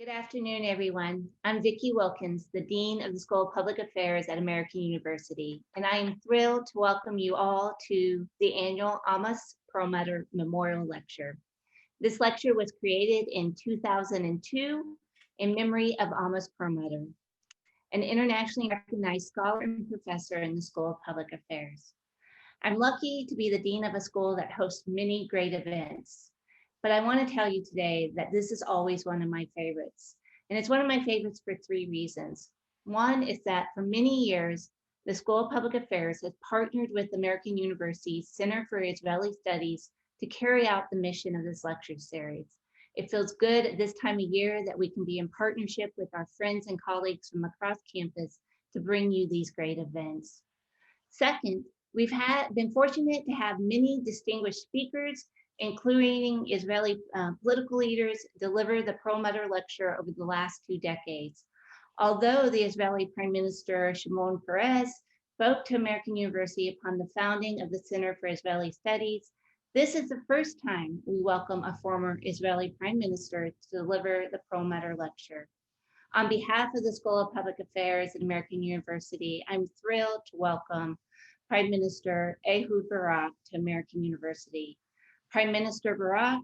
Good afternoon, everyone. I'm Vicki Wilkins, the Dean of the School of Public Affairs at American University, and I am thrilled to welcome you all to the annual Amos Perlmutter Memorial Lecture. This lecture was created in 2002 in memory of Amos Perlmutter, an internationally recognized scholar and professor in the School of Public Affairs. I'm lucky to be the dean of a school that hosts many great events. But I want to tell you today that this is always one of my favorites. And it's one of my favorites for three reasons. One is that for many years, the School of Public Affairs has partnered with American University's Center for Israeli Studies to carry out the mission of this lecture series. It feels good at this time of year that we can be in partnership with our friends and colleagues from across campus to bring you these great events. Second, we've been fortunate to have many distinguished speakers including Israeli political leaders, deliver the Perlmutter Lecture over the last 2 decades. Although the Israeli Prime Minister Shimon Peres spoke to American University upon the founding of the Center for Israeli Studies, this is the first time we welcome a former Israeli Prime Minister to deliver the Perlmutter Lecture. On behalf of the School of Public Affairs at American University, I'm thrilled to welcome Prime Minister Ehud Barak to American University. Prime Minister Barak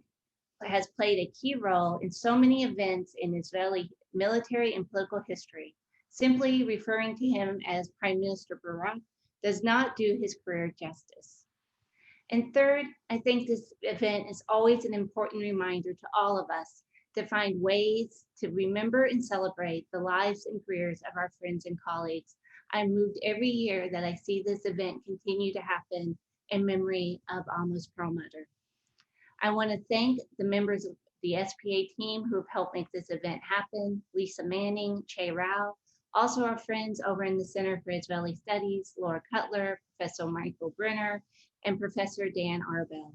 has played a key role in so many events in Israeli military and political history. Simply referring to him as Prime Minister Barak does not do his career justice. And third, I think this event is always an important reminder to all of us to find ways to remember and celebrate the lives and careers of our friends and colleagues. I'm moved every year that I see this event continue to happen in memory of Amos Perlmutter. I want to thank the members of the SPA team who have helped make this event happen, Lisa Manning, Che Rao, also our friends over in the Center for Israeli Studies, Laura Cutler, Professor Michael Brenner, and Professor Dan Arbel.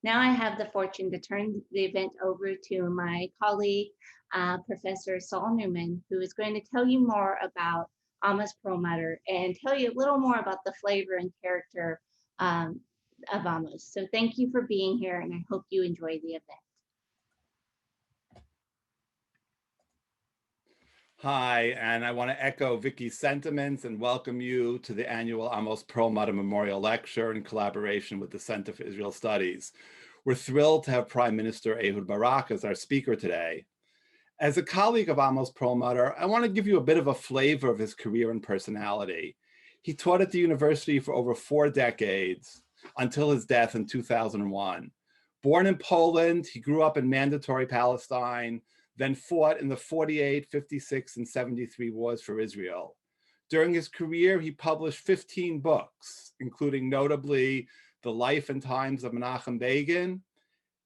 Now I have the fortune to turn the event over to my colleague, Professor Saul Newman, who is going to tell you more about Amos Perlmutter and tell you a little more about the flavor and character of Amos. So thank you for being here, and I hope you enjoy the event. Hi, and I want to echo Vicki's sentiments and welcome you to the annual Amos Perlmutter Memorial Lecture in collaboration with the Center for Israel Studies. We're thrilled to have Prime Minister Ehud Barak as our speaker today. As a colleague of Amos Perlmutter, I want to give you a bit of a flavor of his career and personality. He taught at the university for over 4 decades, until his death in 2001. Born in Poland, he grew up in Mandatory Palestine, then fought in the 48, 56, and 73 wars for Israel. During his career, he published 15 books, including notably The Life and Times of Menachem Begin,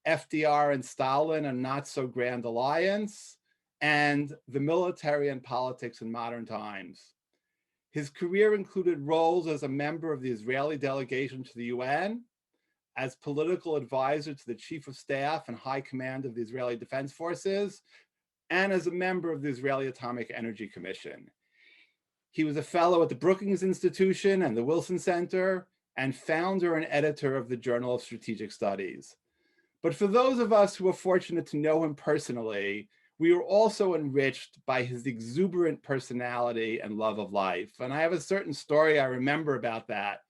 FDR and Stalin, A Not So Grand Alliance, and The Military and Politics in Modern Times. His career included roles as a member of the Israeli delegation to the UN, as political advisor to the Chief of Staff and High Command of the Israeli Defense Forces, and as a member of the Israeli Atomic Energy Commission. He was a fellow at the Brookings Institution and the Wilson Center, and founder and editor of the Journal of Strategic Studies. But for those of us who are fortunate to know him personally, we were also enriched by his exuberant personality and love of life. And I have a certain story I remember about that.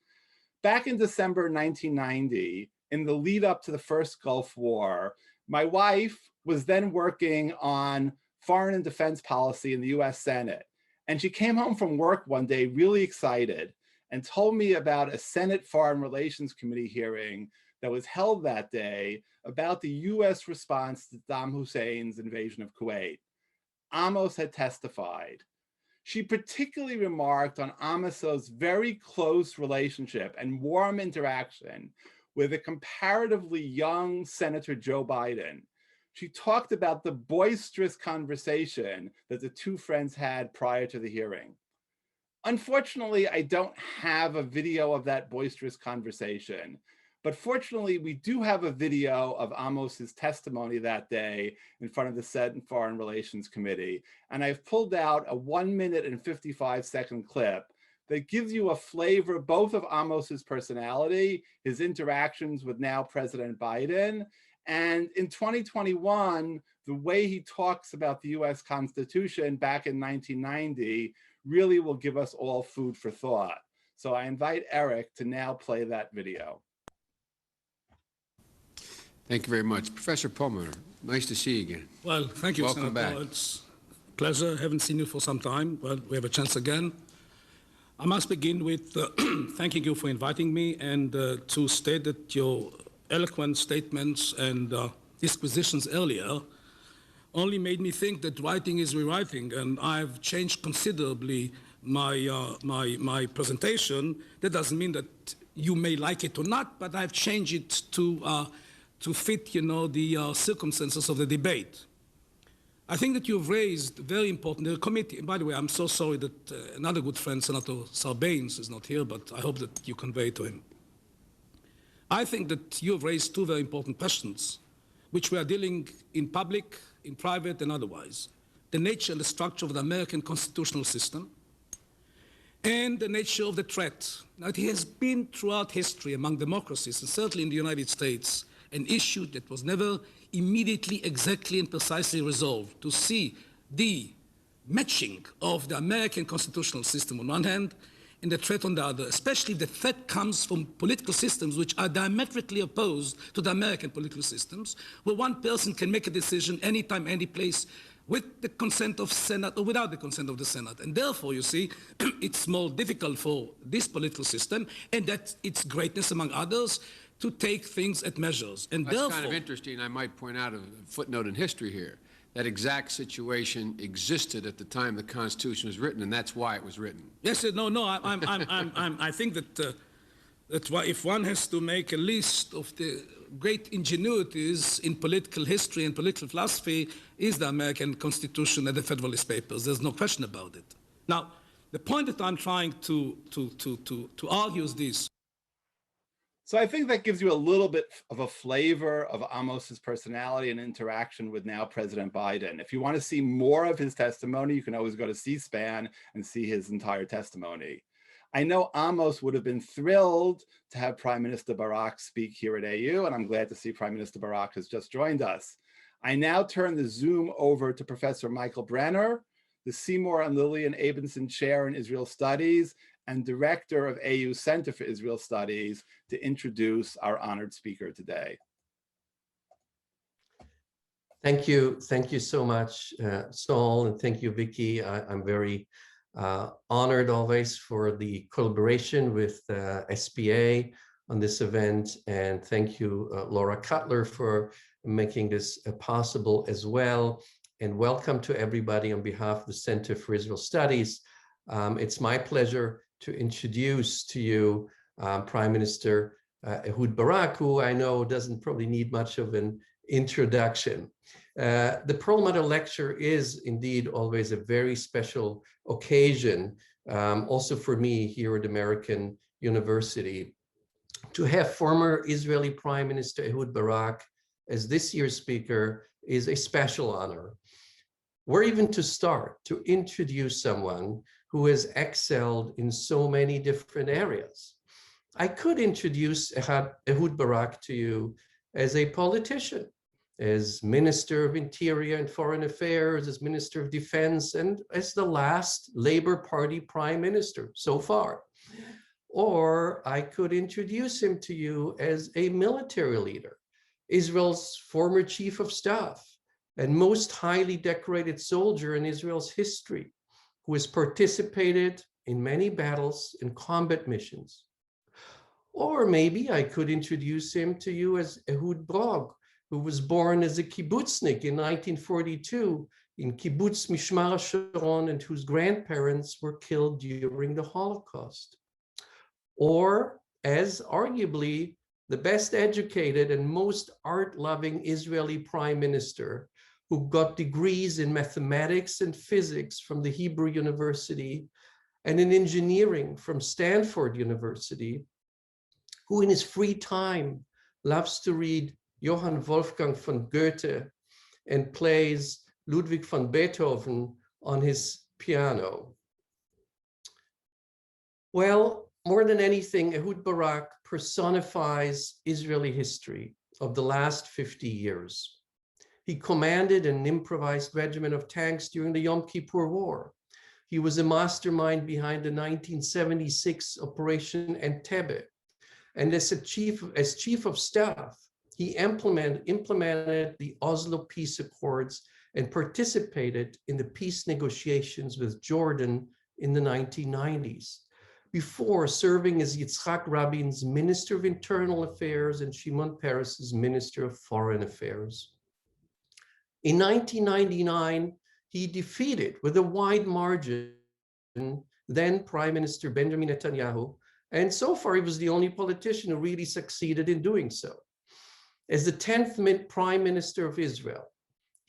Back in December 1990, in the lead up to the first Gulf War, my wife was then working on foreign and defense policy in the US Senate. And she came home from work one day really excited and told me about a Senate Foreign Relations Committee hearing that was held that day about the US response to Saddam Hussein's invasion of Kuwait. Amos had testified. She particularly remarked on Amos's very close relationship and warm interaction with a comparatively young Senator Joe Biden. She talked about the boisterous conversation that the two friends had prior to the hearing. Unfortunately, I don't have a video of that boisterous conversation, but fortunately, we do have a video of Amos's testimony that day in front of the Senate Foreign Relations Committee. And I've pulled out a 1 minute and 55-second clip that gives you a flavor both of Amos's personality, his interactions with now President Biden, And in 2021, the way he talks about the US Constitution back in 1990 really will give us all food for thought. So I invite Eric to now play that video. Thank you very much. Professor Perlmutter, nice to see you again. Well, thank you, Welcome Senator. back. It's a pleasure. Haven't seen you for some time. Well, we have a chance again. I must begin with thanking you for inviting me and to state that your eloquent statements and disquisitions earlier only made me think that writing is rewriting, and I've changed considerably my presentation. That doesn't mean that you may like it or not, but I've changed it to fit, the circumstances of the debate. I think that you've raised very important, the committee, and by the way, I'm so sorry that another good friend, Senator Sarbanes, is not here, but I hope that you convey to him. I think that you've raised two very important questions, which we are dealing in public, in private, and otherwise. The nature and the structure of the American constitutional system, and the nature of the threat. Now, it has been throughout history among democracies, and certainly in the United States, an issue that was never immediately, exactly, and precisely resolved, to see the matching of the American constitutional system on one hand and the threat on the other, especially if the threat comes from political systems which are diametrically opposed to the American political systems, where one person can make a decision anytime, any place, with the consent of Senate or without the consent of the Senate. And therefore, you see, it's more difficult for this political system, and that's its greatness, among others, to take things at measures. And That's therefore, kind of interesting. I might point out a footnote in history here. That exact situation existed at the time the Constitution was written, and that's why it was written. yes, I think that that's why if one has to make a list of the great ingenuities in political history and political philosophy, is the American Constitution and the Federalist Papers. There's no question about it. Now, the point that I'm trying to argue is this. So I think that gives you a little bit of a flavor of Amos's personality and interaction with now President Biden. If you want to see more of his testimony, you can always go to C-SPAN and see his entire testimony. I know Amos would have been thrilled to have Prime Minister Barak speak here at AU, and I'm glad to see Prime Minister Barak has just joined us. I now turn the Zoom over to Professor Michael Brenner, the Seymour and Lillian Abinson Chair in Israel Studies and Director of AU Center for Israel Studies, to introduce our honored speaker today. Thank you so much, Saul, and thank you, Vicky. I'm very honored always for the collaboration with SPA on this event, and thank you, Laura Cutler, for making this possible as well. And welcome to everybody on behalf of the Center for Israel Studies. It's my pleasure to introduce to you Prime Minister Ehud Barak, who I know doesn't probably need much of an introduction. The Perlmutter Lecture is indeed always a very special occasion, also for me here at American University. To have former Israeli Prime Minister Ehud Barak as this year's speaker is a special honor. Where even to start to introduce someone who has excelled in so many different areas? I could introduce Ehud Barak to you as a politician, as Minister of Interior and Foreign Affairs, as Minister of Defense, and as the last Labour Party Prime Minister so far. Or I could introduce him to you as a military leader, Israel's former Chief of Staff, and most highly decorated soldier in Israel's history, who has participated in many battles and combat missions. Or maybe I could introduce him to you as Ehud Barak, who was born as a kibbutznik in 1942 in Kibbutz Mishmar HaSharon, and whose grandparents were killed during the Holocaust. Or as arguably the best educated and most art-loving Israeli prime minister, who got degrees in mathematics and physics from the Hebrew University and in engineering from Stanford University, who in his free time loves to read Johann Wolfgang von Goethe and plays Ludwig van Beethoven on his piano. Well, more than anything, Ehud Barak personifies Israeli history. of the last 50 years. He commanded an improvised regiment of tanks during the Yom Kippur War. He was a mastermind behind the 1976 Operation Entebbe. And as chief of staff, he implemented the Oslo Peace Accords and participated in the peace negotiations with Jordan in the 1990s, before serving as Yitzhak Rabin's Minister of Internal Affairs and Shimon Peres's Minister of Foreign Affairs. In 1999, he defeated with a wide margin then Prime Minister Benjamin Netanyahu, and so far he was the only politician who really succeeded in doing so. As the 10th Prime Minister of Israel,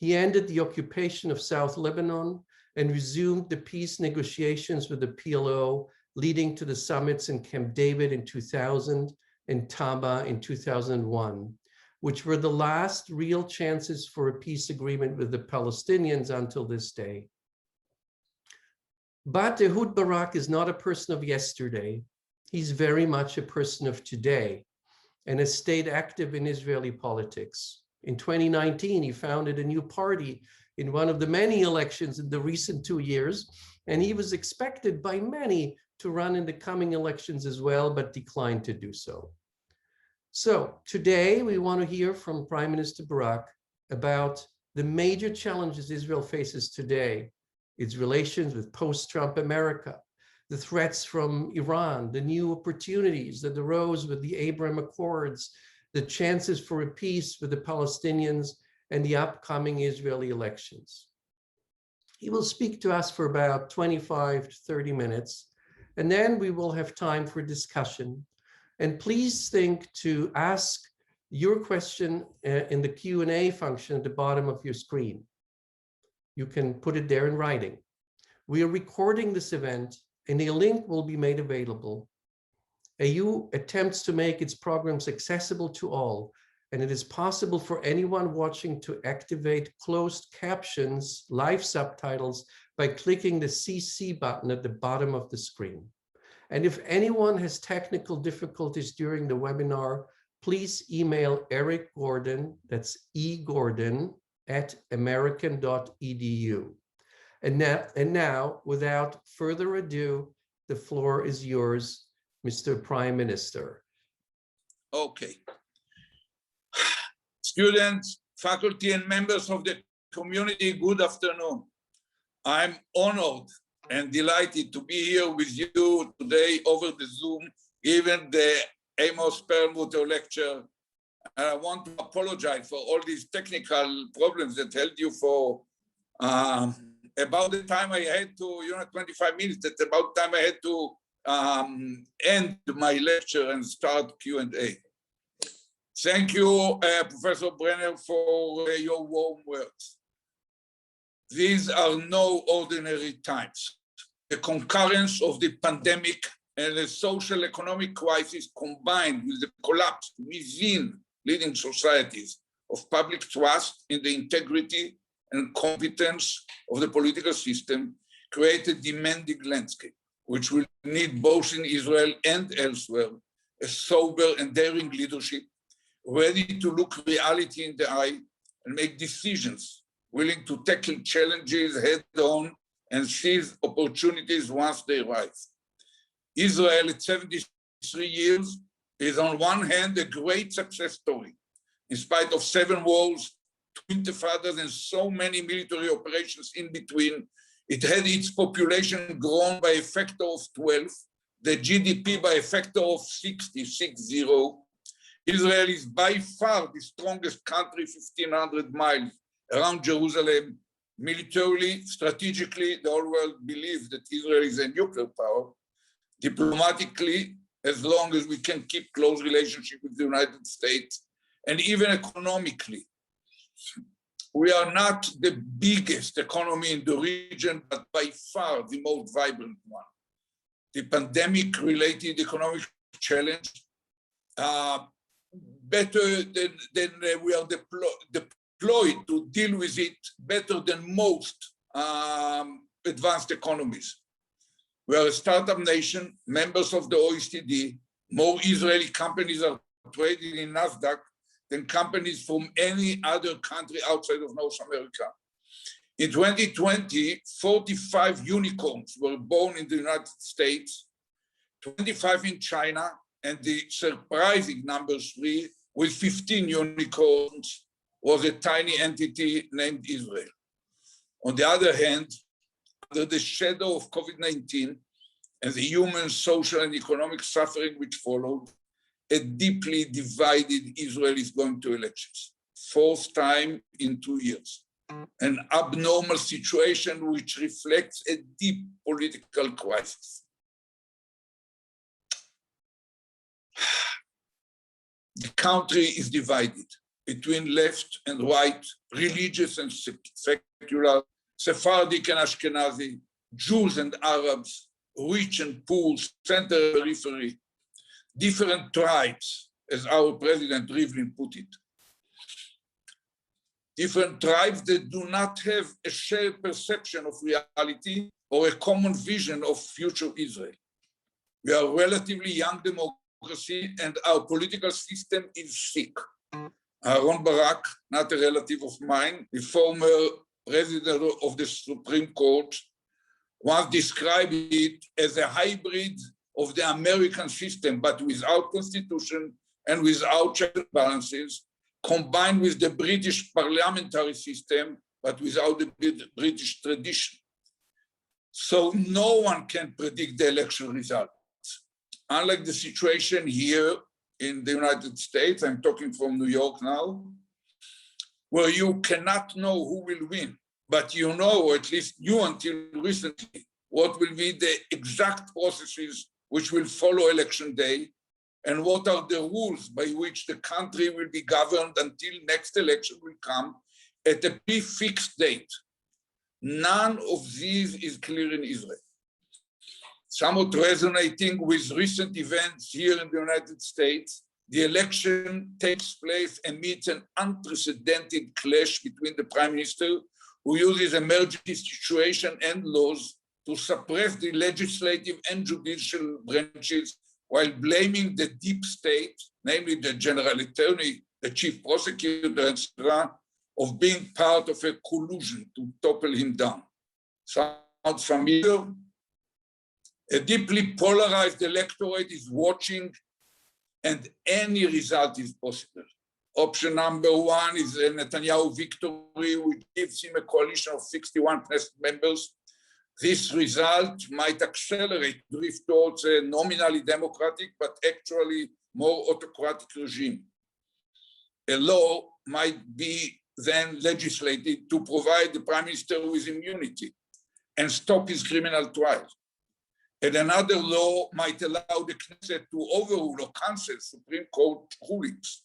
he ended the occupation of South Lebanon and resumed the peace negotiations with the PLO, leading to the summits in Camp David in 2000 and Taba in 2001, which were the last real chances for a peace agreement with the Palestinians until this day. But Ehud Barak is not a person of yesterday. He's very much a person of today and has stayed active in Israeli politics. In 2019, he founded a new party in one of the many elections in the recent 2 years, and he was expected by many to run in the coming elections as well, but declined to do so. So today we want to hear from Prime Minister Barak about the major challenges Israel faces today, its relations with post-Trump America, the threats from Iran, the new opportunities that arose with the Abraham Accords, the chances for a peace with the Palestinians, and the upcoming Israeli elections. He will speak to us for about 25 to 30 minutes, and then we will have time for discussion. And please think to ask your question in the Q&A function at the bottom of your screen. You can put it there in writing. We are recording this event, and a link will be made available. AU attempts to make its programs accessible to all, and it is possible for anyone watching to activate closed captions, live subtitles, by clicking the CC button at the bottom of the screen. And if anyone has technical difficulties during the webinar, please email Eric Gordon, that's egordon, @american.edu. And now, without further ado, the floor is yours, Mr. Prime Minister. Okay. Students, faculty, and members of the community, good afternoon. I'm honored and delighted to be here with you today over the Zoom, given the Amos Perlmutter Lecture. And I want to apologize for all these technical problems that held you for about the time I had to, 25 minutes, that's about the time I had to end my lecture and start Q&A. Thank you, Professor Brenner, for your warm words. These are no ordinary times. The concurrence of the pandemic and the social economic crisis combined with the collapse within leading societies of public trust in the integrity and competence of the political system create a demanding landscape, which will need both in Israel and elsewhere a sober and daring leadership, ready to look reality in the eye and make decisions, willing to tackle challenges head on and seize opportunities once they arise. Israel at 73 years is on one hand a great success story. In spite of 7 wars, 2 intifadas, and so many military operations in between, it had its population grown by a factor of 12, the GDP by a factor of 60. Israel is by far the strongest country, 1,500 miles around Jerusalem. Militarily, strategically, the whole world believes that Israel is a nuclear power. Diplomatically, as long as we can keep close relationship with the United States, and even economically. We are not the biggest economy in the region, but by far the most vibrant one. The pandemic-related economic challenge, better than we are deployed to deal with it better than most advanced economies. We are a startup nation, members of the OECD. More Israeli companies are trading in NASDAQ than companies from any other country outside of North America. In 2020, 45 unicorns were born in the United States, 25 in China, and the surprising number 3, with 15 unicorns, was a tiny entity named Israel. On the other hand, under the shadow of COVID-19 and the human, social, and economic suffering which followed, a deeply divided Israel is going to elections, 4th time in 2 years. An abnormal situation which reflects a deep political crisis. The country is divided between left and right, religious and secular, Sephardic and Ashkenazi, Jews and Arabs, rich and poor, center and periphery, different tribes, as our President Rivlin put it. Different tribes that do not have a shared perception of reality or a common vision of future Israel. We are a relatively young democracy and our political system is sick. Ehud Barak, not a relative of mine, the former president of the Supreme Court, once described it as a hybrid of the American system, but without constitution and without checks and balances, combined with the British parliamentary system, but without the British tradition. So no one can predict the election results. Unlike the situation here in the United States, I'm talking from New York now, where you cannot know who will win, but you know, or at least you until recently, what will be the exact processes which will follow election day, and what are the rules by which the country will be governed until next election will come at a prefixed date. None of these is clear in Israel. Somewhat resonating with recent events here in the United States, the election takes place amidst an unprecedented clash between the Prime Minister, who uses emergency situation and laws to suppress the legislative and judicial branches while blaming the deep state, namely the General Attorney, the Chief Prosecutor, etc., of being part of a collusion to topple him down. Sounds familiar? A deeply polarized electorate is watching, and any result is possible. Option number 1 is a Netanyahu victory, which gives him a coalition of 61 Knesset members. This result might accelerate drift towards a nominally democratic, but actually more autocratic regime. A law might be then legislated to provide the Prime Minister with immunity and stop his criminal trial. And another law might allow the Knesset to overrule or cancel Supreme Court rulings.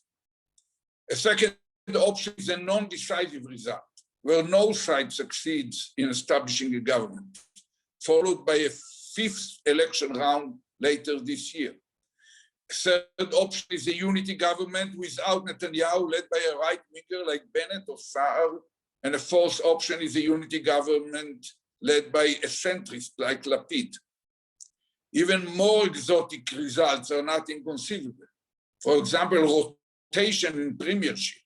A second option is a non-decisive result, where no side succeeds in establishing a government, followed by a 5th election round later this year. A third option is a unity government without Netanyahu, led by a right-winger like Bennett or Saar. And a 4th option is a unity government led by a centrist like Lapid. Even more exotic results are not inconceivable. For example, rotation in premiership,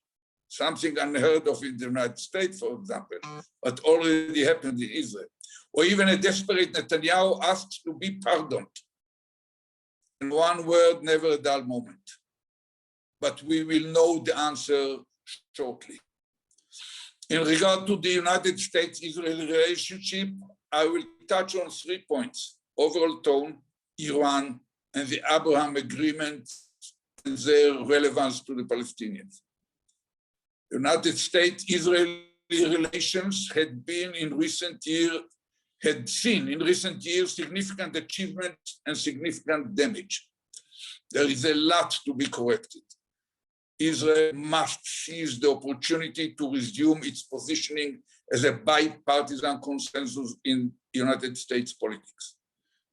something unheard of in the United States, for example, but already happened in Israel. Or even a desperate Netanyahu asks to be pardoned. In one word, never a dull moment. But we will know the answer shortly. In regard to the United States-Israel relationship, I will touch on 3 points: overall tone, Iran, and the Abraham Agreement and their relevance to the Palestinians. United States-Israeli relations had seen in recent years significant achievements and significant damage. There is a lot to be corrected. Israel must seize the opportunity to resume its positioning as a bipartisan consensus in United States politics.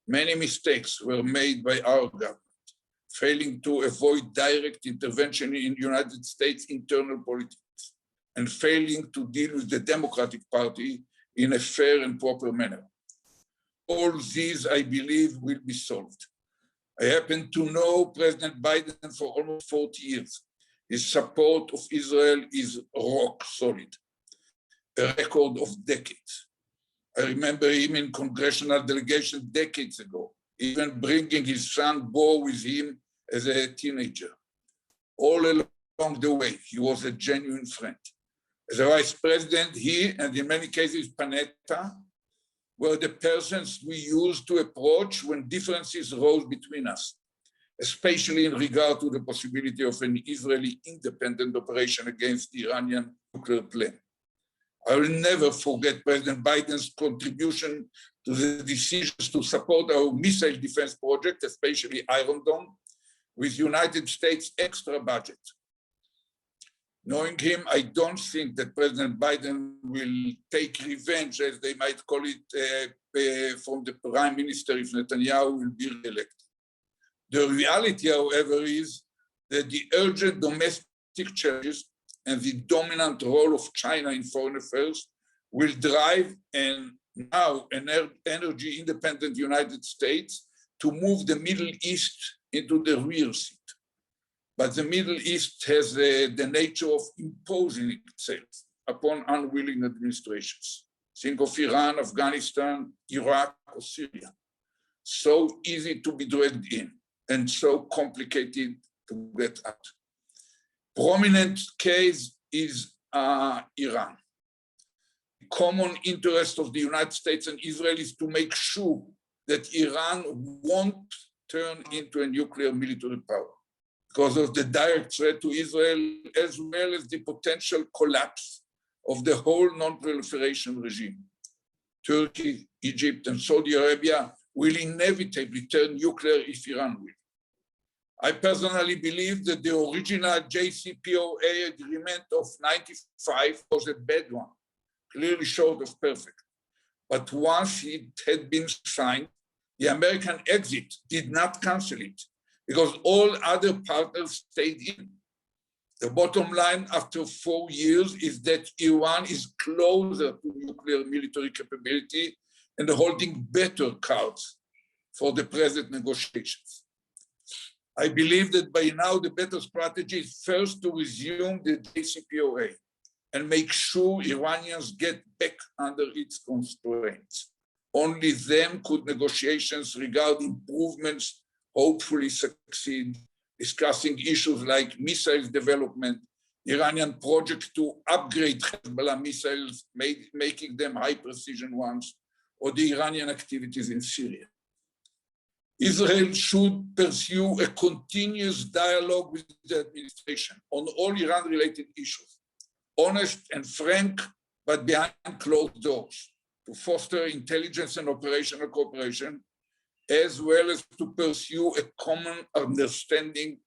Many mistakes were made by our government, failing to avoid direct intervention in United States internal politics and failing to deal with the Democratic Party in a fair and proper manner. All these, I believe, will be solved. I happen to know President Biden for almost 40 years. his support of Israel is rock solid, a record of decades. I remember him in congressional delegation decades ago, even bringing his son Bo with him as a teenager. All along the way, he was a genuine friend. As a vice president, he, and in many cases Panetta, were the persons we used to approach when differences rose between us, especially in regard to the possibility of an Israeli independent operation against the Iranian nuclear plan. I will never forget President Biden's contribution to the decisions to support our missile defense project, especially Iron Dome, with United States extra budget. Knowing him, I don't think that President Biden will take revenge, as they might call it, from the prime minister if Netanyahu will be re-elected. The reality, however, is that the urgent domestic challenges and the dominant role of China in foreign affairs will drive an energy independent United States to move the Middle East into the rear seat. But the Middle East has the nature of imposing itself upon unwilling administrations. Think of Iran, Afghanistan, Iraq, or Syria. So easy to be dragged in and so complicated to get out. Prominent case is Iran. The common interest of the United States and Israel is to make sure that Iran won't turn into a nuclear military power because of the direct threat to Israel, as well as the potential collapse of the whole non-proliferation regime. Turkey, Egypt, and Saudi Arabia will inevitably turn nuclear if Iran will. I personally believe that the original JCPOA agreement of '95 was a bad one, clearly short of perfect. But once it had been signed, the American exit did not cancel it because all other partners stayed in. The bottom line after 4 years is that Iran is closer to nuclear military capability and holding better cards for the present negotiations. I believe that by now the better strategy is first to resume the JCPOA and make sure Iranians get back under its constraints. Only then could negotiations regarding improvements hopefully succeed, discussing issues like missiles development, Iranian project to upgrade Hezbollah missiles, making them high precision ones, or the Iranian activities in Syria. Israel should pursue a continuous dialogue with the administration on all Iran-related issues, honest and frank, but behind closed doors, to foster intelligence and operational cooperation, as well as to pursue a common understanding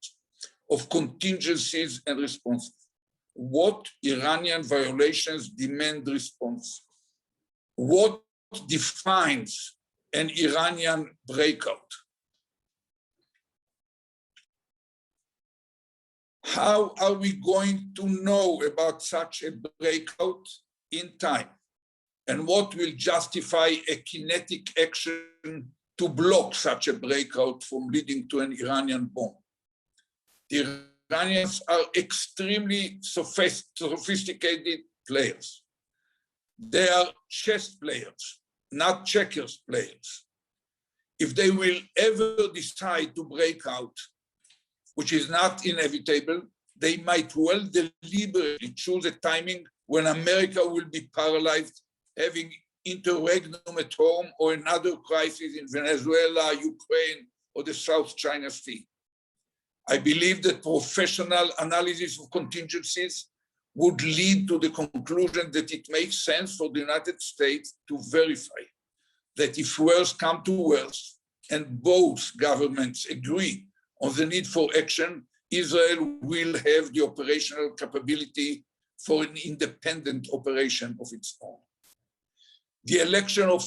of contingencies and responses. What Iranian violations demand response? What defines an Iranian breakout? How are we going to know about such a breakout in time? And what will justify a kinetic action to block such a breakout from leading to an Iranian bomb? The Iranians are extremely sophisticated players. They are chess players, not checkers players. If they will ever decide to break out, which is not inevitable, they might well deliberately choose a timing when America will be paralyzed, having interregnum at home or another crisis in Venezuela, Ukraine, or the South China Sea. I believe that professional analysis of contingencies would lead to the conclusion that it makes sense for the United States to verify that if worse come to worse, and both governments agree on the need for action, Israel will have the operational capability for an independent operation of its own. The election of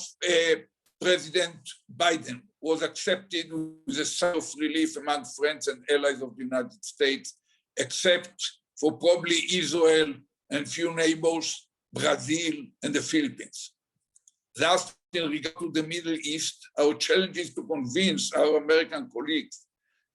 President Biden was accepted with a sigh of relief among friends and allies of the United States, except for probably Israel and few neighbors, Brazil and the Philippines. Thus, in regard to the Middle East, our challenge is to convince our American colleagues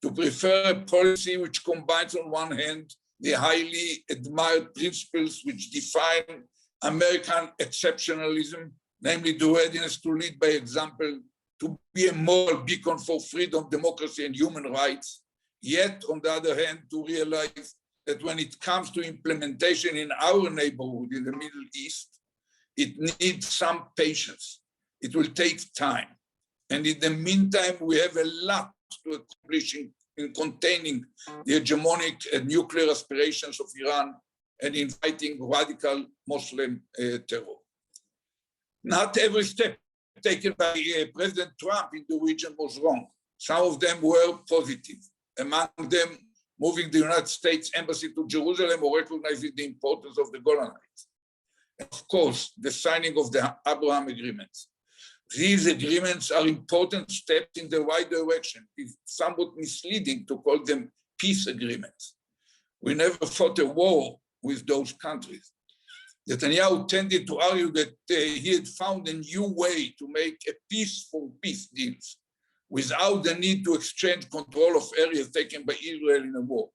to prefer a policy which combines on one hand the highly admired principles which define American exceptionalism, namely the readiness to lead by example, to be a moral beacon for freedom, democracy, and human rights. Yet, on the other hand, to realize that when it comes to implementation in our neighborhood in the Middle East, it needs some patience. It will take time. And in the meantime, we have a lot to accomplish in containing the hegemonic and nuclear aspirations of Iran and inviting radical Muslim terror. Not every step taken by President Trump in the region was wrong. Some of them were positive. Among them, moving the United States Embassy to Jerusalem or recognizing the importance of the Golan Heights. Of course, the signing of the Abraham agreements. These agreements are important steps in the right direction. It's somewhat misleading to call them peace agreements. We never fought a war with those countries. Netanyahu tended to argue that he had found a new way to make a peaceful peace deals without the need to exchange control of areas taken by Israel in a war.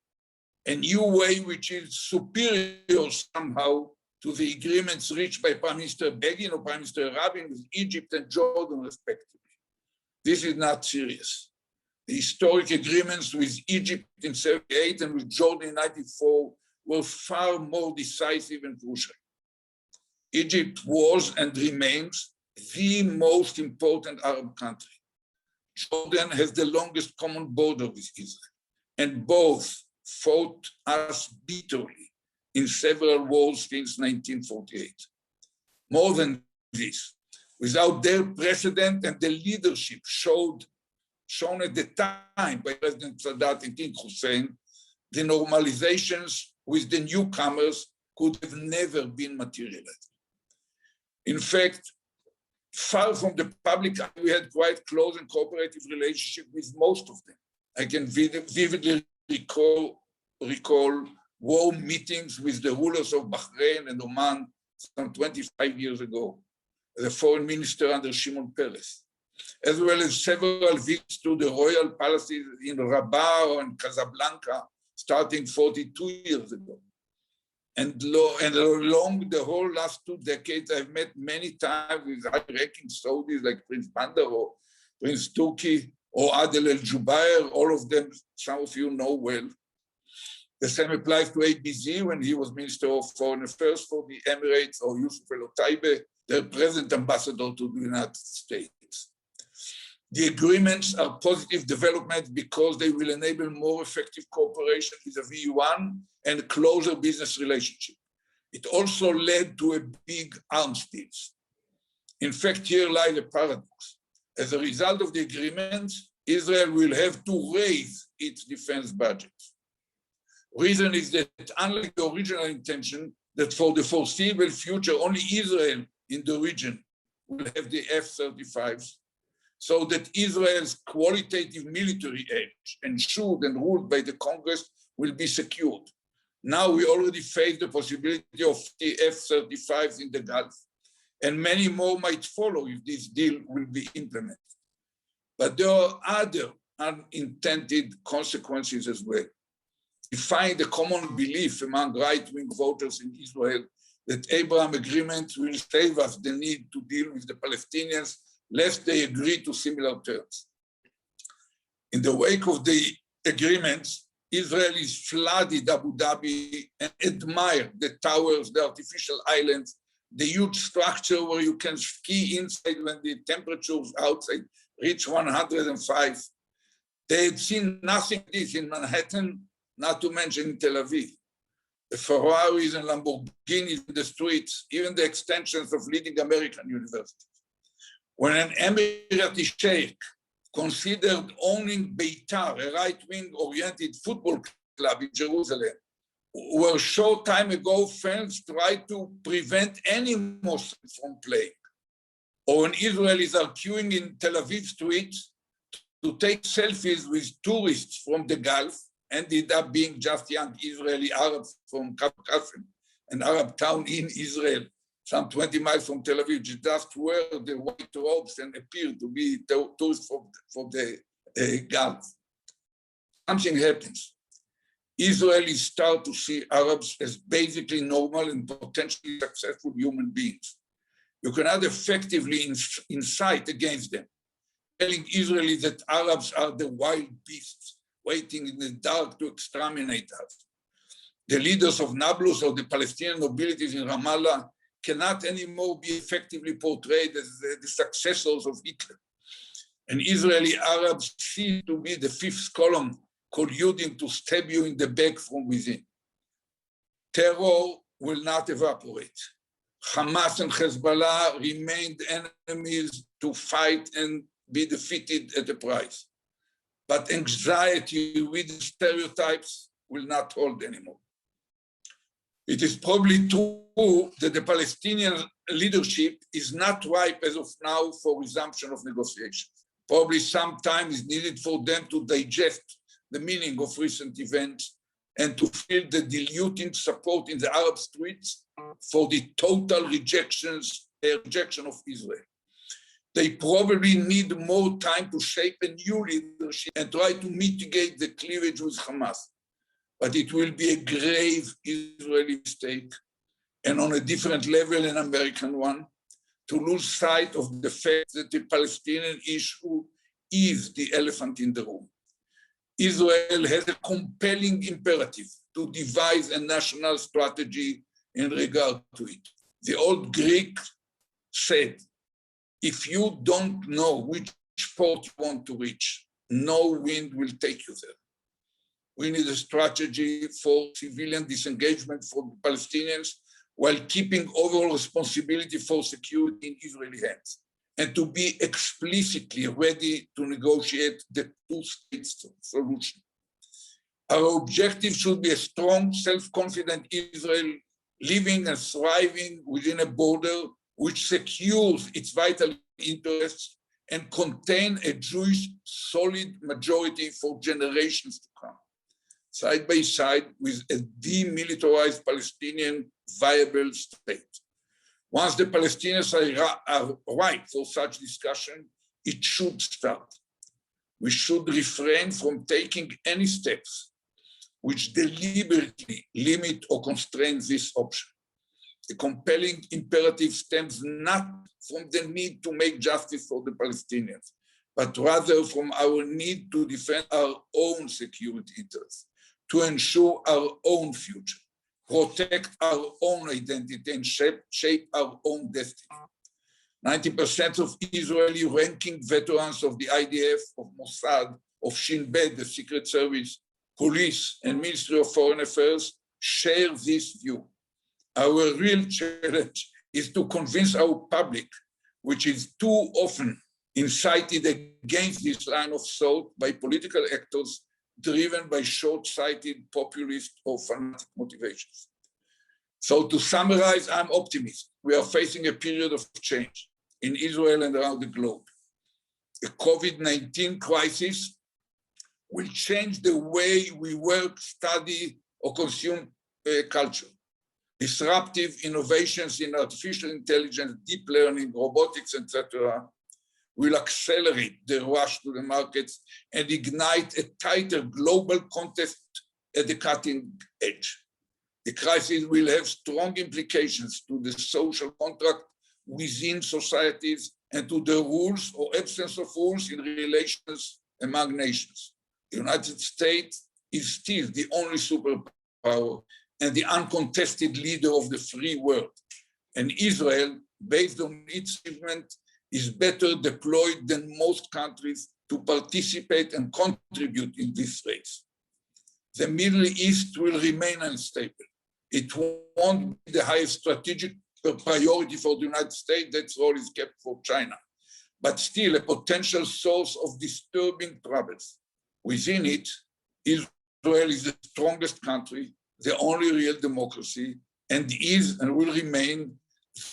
A new way which is superior somehow to the agreements reached by Prime Minister Begin or Prime Minister Rabin with Egypt and Jordan, respectively. This is not serious. The historic agreements with Egypt in 1978 and with Jordan in 1994 were far more decisive and crucial. Egypt was and remains the most important Arab country. Jordan has the longest common border with Israel, and both fought us bitterly in several wars since 1948. More than this, without their precedent and the leadership shown at the time by President Sadat and King Hussein, the normalizations with the newcomers could have never been materialized. In fact, far from the public, we had quite close and cooperative relationship with most of them. I can vividly recall warm meetings with the rulers of Bahrain and Oman some 25 years ago, the foreign minister under Shimon Peres, as well as several visits to the royal palaces in Rabat and Casablanca, starting 42 years ago. And along the whole last 2 decades, I've met many times with high-ranking Saudis like Prince Bandar or Prince Turki or Adel El-Jubair, all of them, some of you know well. The same applies to ABZ when he was Minister of Foreign Affairs for the Emirates, or Yusuf El-Otaibe, the present ambassador to the United States. The agreements are positive developments because they will enable more effective cooperation vis-à-vis Iran and closer business relationship. It also led to a big arms deals. In fact, here lies a paradox. As a result of the agreements, Israel will have to raise its defense budget. Reason is that, unlike the original intention, that for the foreseeable future, only Israel in the region will have the F-35s, so that Israel's qualitative military edge, ensured and ruled by the Congress, will be secured. Now we already face the possibility of the F-35s in the Gulf, and many more might follow if this deal will be implemented. But there are other unintended consequences as well. We find a common belief among right-wing voters in Israel that Abraham agreements will save us the need to deal with the Palestinians lest they agree to similar terms. In the wake of the agreements, Israelis flooded Abu Dhabi and admired the towers, the artificial islands, the huge structure where you can ski inside when the temperatures outside reach 105. They had seen nothing like this in Manhattan, not to mention in Tel Aviv. The Ferraris and Lamborghinis in the streets, even the extensions of leading American universities. When an Emirati sheikh considered owning Beitar, a right-wing oriented football club in Jerusalem, where a short time ago fans tried to prevent any Muslim from playing, or when Israelis are queuing in Tel Aviv streets to take selfies with tourists from the Gulf, ended up being just young Israeli Arabs from Kfar Qasim, an Arab town in Israel, some 20 miles from Tel Aviv, just wear the white robes and appear to be tourists from the Gulf. Something happens. Israelis start to see Arabs as basically normal and potentially successful human beings. You cannot effectively incite against them, telling Israelis that Arabs are the wild beasts waiting in the dark to exterminate us. The leaders of Nablus or the Palestinian nobilities in Ramallah cannot anymore be effectively portrayed as the successors of Hitler. And Israeli Arabs seem to be the fifth column colluding to stab you in the back from within. Terror will not evaporate. Hamas and Hezbollah remained enemies to fight and be defeated at a price. But anxiety with stereotypes will not hold anymore. It is probably true that the Palestinian leadership is not ripe as of now for resumption of negotiations. Probably some time is needed for them to digest the meaning of recent events and to feel the diluting support in the Arab streets for the total rejection of Israel. They probably need more time to shape a new leadership and try to mitigate the cleavage with Hamas. But it will be a grave Israeli mistake, and on a different level, an American one, to lose sight of the fact that the Palestinian issue is the elephant in the room. Israel has a compelling imperative to devise a national strategy in regard to it. The old Greek said, if you don't know which port you want to reach, no wind will take you there. We need a strategy for civilian disengagement for the Palestinians while keeping overall responsibility for security in Israeli hands, and to be explicitly ready to negotiate the two-state solution. Our objective should be a strong, self-confident Israel living and thriving within a border which secures its vital interests and contain a Jewish solid majority for generations to come, side by side with a demilitarized Palestinian viable state. Once the Palestinians are ripe for such discussion, it should start. We should refrain from taking any steps which deliberately limit or constrain this option. The compelling imperative stems not from the need to make justice for the Palestinians, but rather from our need to defend our own security interests, to ensure our own future, protect our own identity, and shape our own destiny. 90% of Israeli ranking veterans of the IDF, of Mossad, of Shin Bet, the Secret Service, police, and Ministry of Foreign Affairs share this view. Our real challenge is to convince our public, which is too often incited against this line of thought by political actors driven by short-sighted populist or fanatic motivations. So to summarize, I'm optimistic. We are facing a period of change in Israel and around the globe. The COVID-19 crisis will change the way we work, study, or consume culture. Disruptive innovations in artificial intelligence, deep learning, robotics, etc., will accelerate the rush to the markets and ignite a tighter global contest at the cutting edge. The crisis will have strong implications to the social contract within societies and to the rules or absence of rules in relations among nations. The United States is still the only superpower and the uncontested leader of the free world. And Israel, based on its achievement, is better deployed than most countries to participate and contribute in this race. The Middle East will remain unstable. It won't be the highest strategic priority for the United States. That role is kept for China, but still a potential source of disturbing troubles. Within it, Israel is the strongest country, the only real democracy, and is and will remain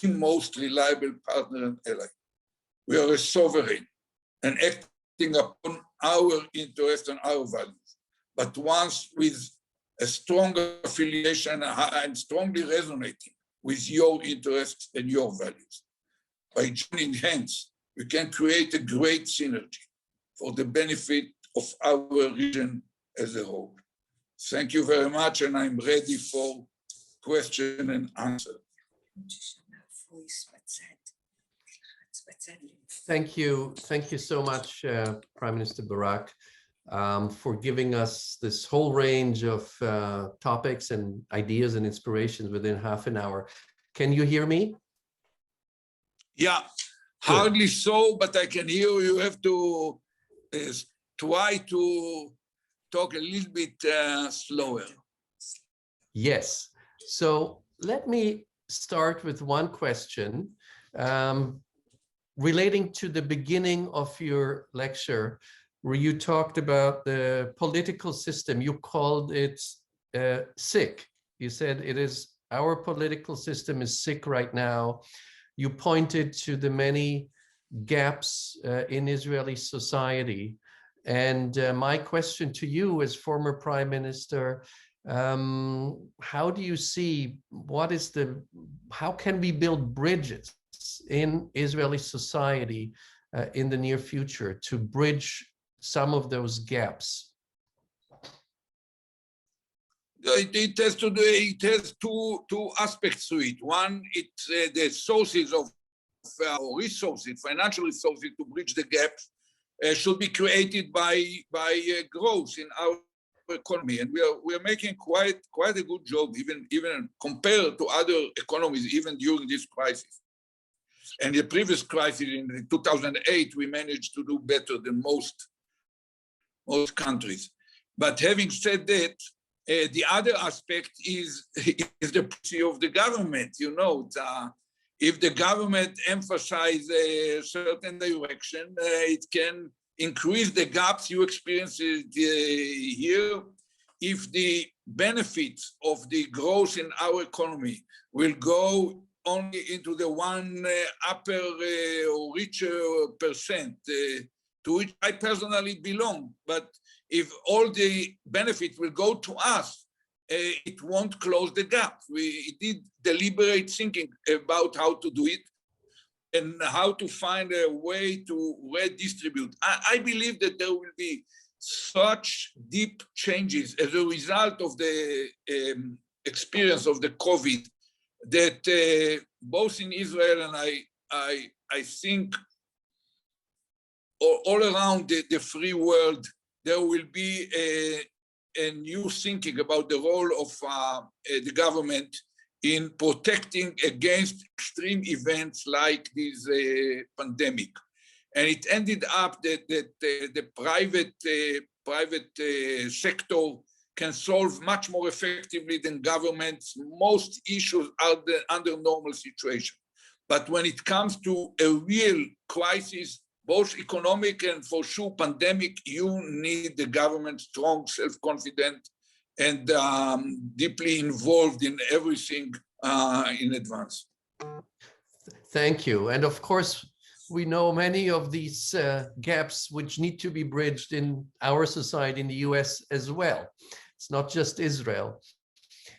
the most reliable partner and ally. We are a sovereign and acting upon our interests and our values, but once with a strong affiliation and strongly resonating with your interests and your values. By joining hands, we can create a great synergy for the benefit of our region as a whole. Thank you very much, and I'm ready for question and answer. Thank you so much, Prime Minister Barak, for giving us this whole range of topics and ideas and inspirations within half an hour. Can you hear me? Yeah, Good. hardly so, but I can hear you. You have to try to talk a little bit slower. Yes. So let me start with one question relating to the beginning of your lecture, where you talked about the political system. You called it sick. You said it is, our political system is sick right now. You pointed to the many gaps in Israeli society. And my question to you as former Prime Minister, how do you see, how can we build bridges in Israeli society in the near future to bridge some of those gaps? It has two aspects to it. One, it's the sources of resources, financial resources to bridge the gaps should be created by growth in our economy, and we are making quite a good job, even compared to other economies, even during this crisis. And the previous crisis in 2008, we managed to do better than most countries. But having said that, the other aspect is the policy of the government. You know, if the government emphasizes a certain direction, it can increase the gaps you experience here. If the benefits of the growth in our economy will go only into the one upper or richer percent, to which I personally belong, but if all the benefits will go to us, it won't close the gap. We did deliberate thinking about how to do it and how to find a way to redistribute. I believe that there will be such deep changes as a result of the experience of the COVID that both in Israel and I think all around the free world, there will be a new thinking about the role of the government in protecting against extreme events like this pandemic. And it ended up that the private sector can solve much more effectively than governments most issues under normal situation. But when it comes to a real crisis, both economic and for sure pandemic, you need the government strong, self-confident, and deeply involved in everything in advance. Thank you. And of course, we know many of these gaps which need to be bridged in our society in the US as well. It's not just Israel.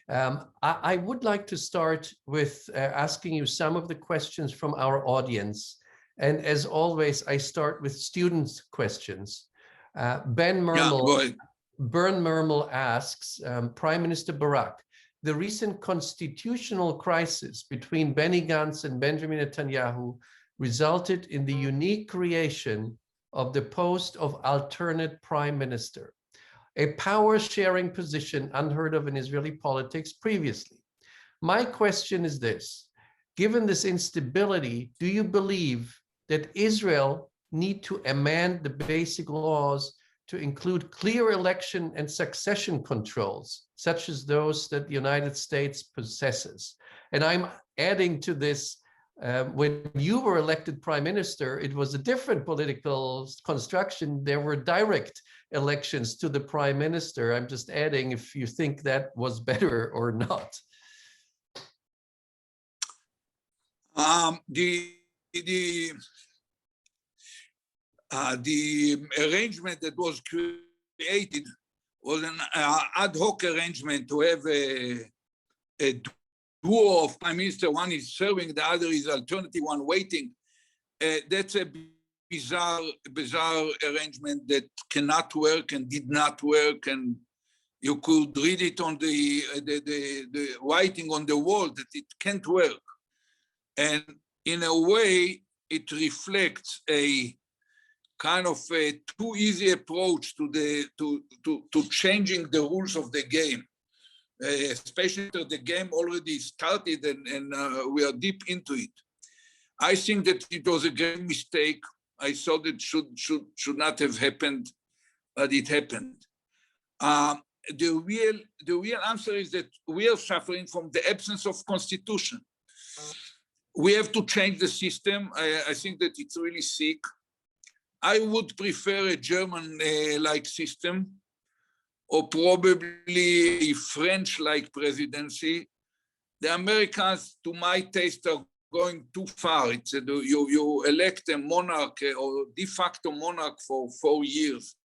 I would like to start with asking you some of the questions from our audience. And as always, I start with students' questions. Bern Mermel asks, Prime Minister Barak, the recent constitutional crisis between Benny Gantz and Benjamin Netanyahu resulted in the unique creation of the post of alternate prime minister, a power-sharing position unheard of in Israeli politics previously. My question is this: given this instability, do you believe that Israel need to amend the basic laws to include clear election and succession controls, such as those that the United States possesses? And I'm adding to this, when you were elected prime minister, it was a different political construction. There were direct elections to the prime minister. I'm just adding if you think that was better or not. The arrangement that was created was an ad hoc arrangement to have a duo of prime minister. One is serving, the other is alternative, one waiting. That's a bizarre arrangement that cannot work and did not work, and You could read it on the writing on the wall that it can't work. And in a way, it reflects a kind of a too easy approach to changing the rules of the game, especially after the game already started and we are deep into it. I think that it was a great mistake. I thought it should not have happened, but it happened. The real answer is that we are suffering from the absence of constitution. We have to change the system. I think that it's really sick. I would prefer a German-like system, or probably a French-like presidency. The Americans, to my taste, are going too far. It's you elect a monarch or de facto monarch for 4 years.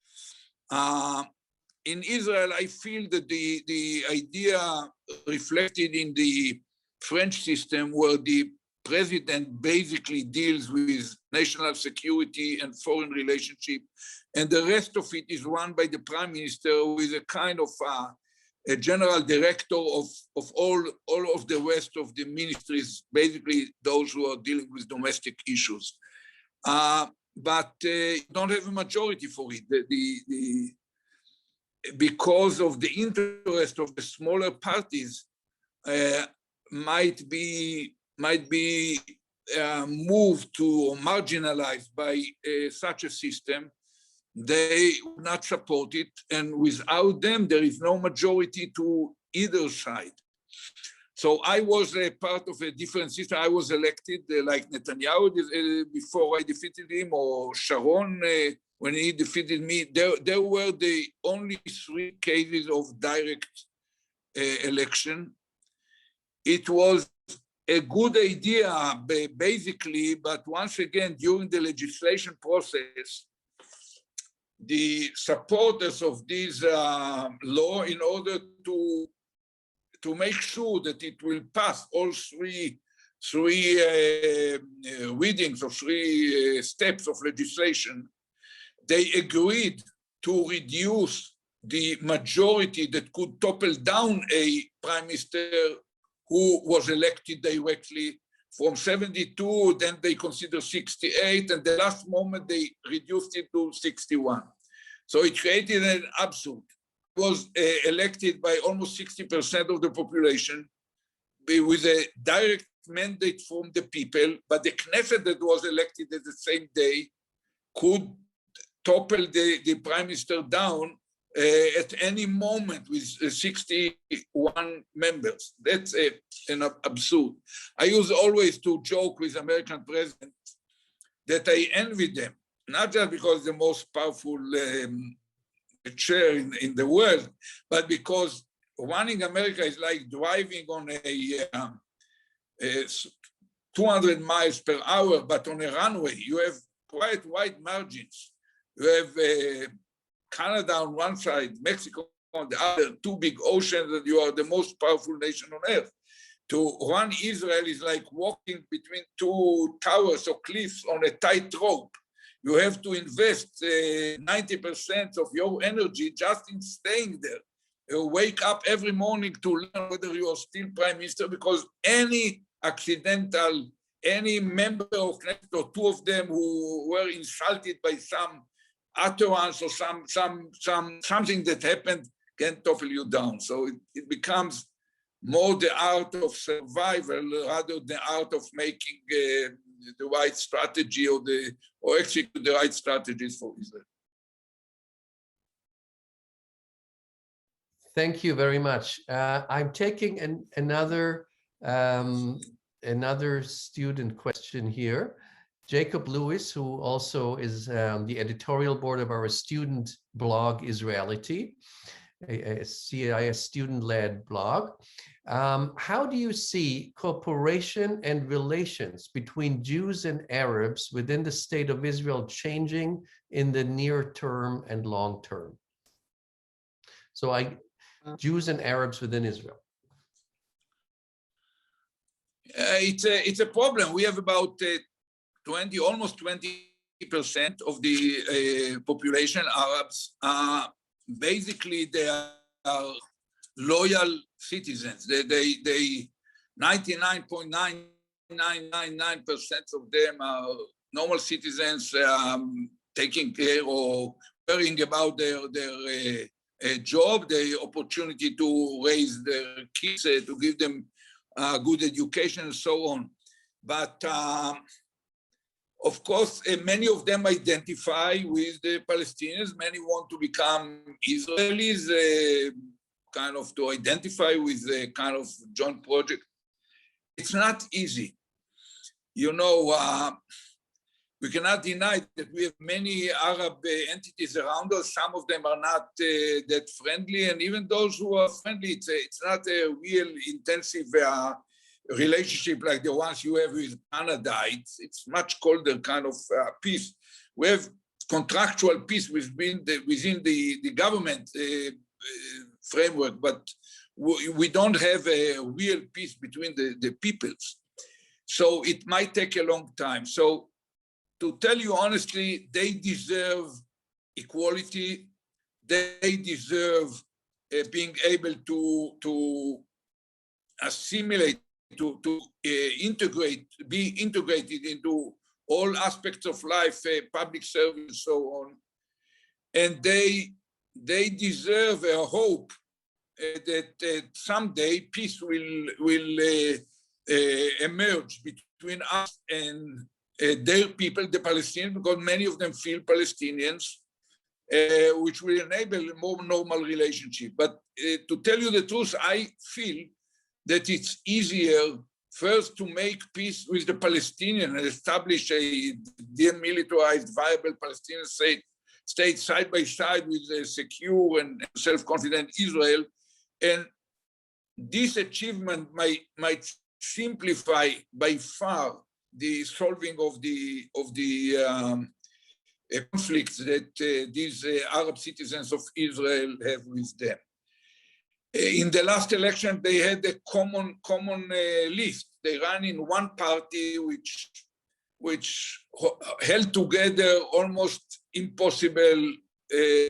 In Israel, I feel that the idea reflected in the French system, where the president basically deals with national security and foreign relationship, and the rest of it is run by the prime minister, who is a kind of a general director of all of the rest of the ministries, basically those who are dealing with domestic issues. But don't have a majority for it. Because of the interest of the smaller parties, might be moved to or marginalized by such a system. They would not support it, and without them, there is no majority to either side. So I was a part of a different system. I was elected like Netanyahu before I defeated him, or Sharon when he defeated me. There were the only 3 cases of direct election. It was a good idea, basically, but once again, during the legislation process, the supporters of this law, in order to make sure that it will pass all three readings or 3 steps of legislation, they agreed to reduce the majority that could topple down a prime minister who was elected directly from 72, then they consider 68, and the last moment they reduced it to 61. So it created an absurd. It was elected by almost 60% of the population with a direct mandate from the people, but the Knesset that was elected at the same day could topple the prime minister down at any moment with 61 members. That's an absurd. I used always to joke with American presidents that I envy them, not just because the most powerful chair in the world, but because running America is like driving on a 200 miles per hour, but on a runway. You have quite wide margins. You have Canada on one side, Mexico on the other, 2 big oceans, and you are the most powerful nation on earth. To run Israel is like walking between 2 towers or cliffs on a tight rope. You have to invest 90% of your energy just in staying there. You wake up every morning to learn whether you are still prime minister, because any member of Knesset or 2 of them who were insulted by some utterance or something that happened can topple you down. So it becomes more the art of survival rather than the art of making the right strategy or execute the right strategies for Israel. Thank you very much. I'm taking another student question here. Jacob Lewis, who also is the editorial board of our student blog, Israelity, a CIS student-led blog. How do you see cooperation and relations between Jews and Arabs within the state of Israel changing in the near term and long term? So Jews and Arabs within Israel. It's a problem. We have about almost 20% of the population Arabs. Basically, they are loyal citizens. They 99.9999% of them are normal citizens, taking care or worrying about their job, the opportunity to raise their kids, to give them good education and so on. But of course, many of them identify with the Palestinians. Many want to become Israelis, kind of to identify with the kind of joint project. It's not easy. You know, we cannot deny that we have many Arab entities around us. Some of them are not that friendly, and even those who are friendly, it's not a real intensive relationship like the ones you have with Canada. It's much colder kind of peace. We have contractual peace within the government framework, but we don't have a real peace between the peoples. So it might take a long time. So to tell you honestly, they deserve equality. They deserve being able to assimilate, to integrate, be integrated into all aspects of life, public service, and so on. And they deserve a hope that someday peace will emerge between us and their people, the Palestinians, because many of them feel Palestinians, which will enable a more normal relationship. But to tell you the truth, I feel that it's easier first to make peace with the Palestinians and establish a demilitarized, viable Palestinian state side by side with a secure and self-confident Israel. And this achievement might simplify by far the solving of the conflicts that these Arab citizens of Israel have with them. In the last election, they had a common list. They ran in one party which held together almost impossible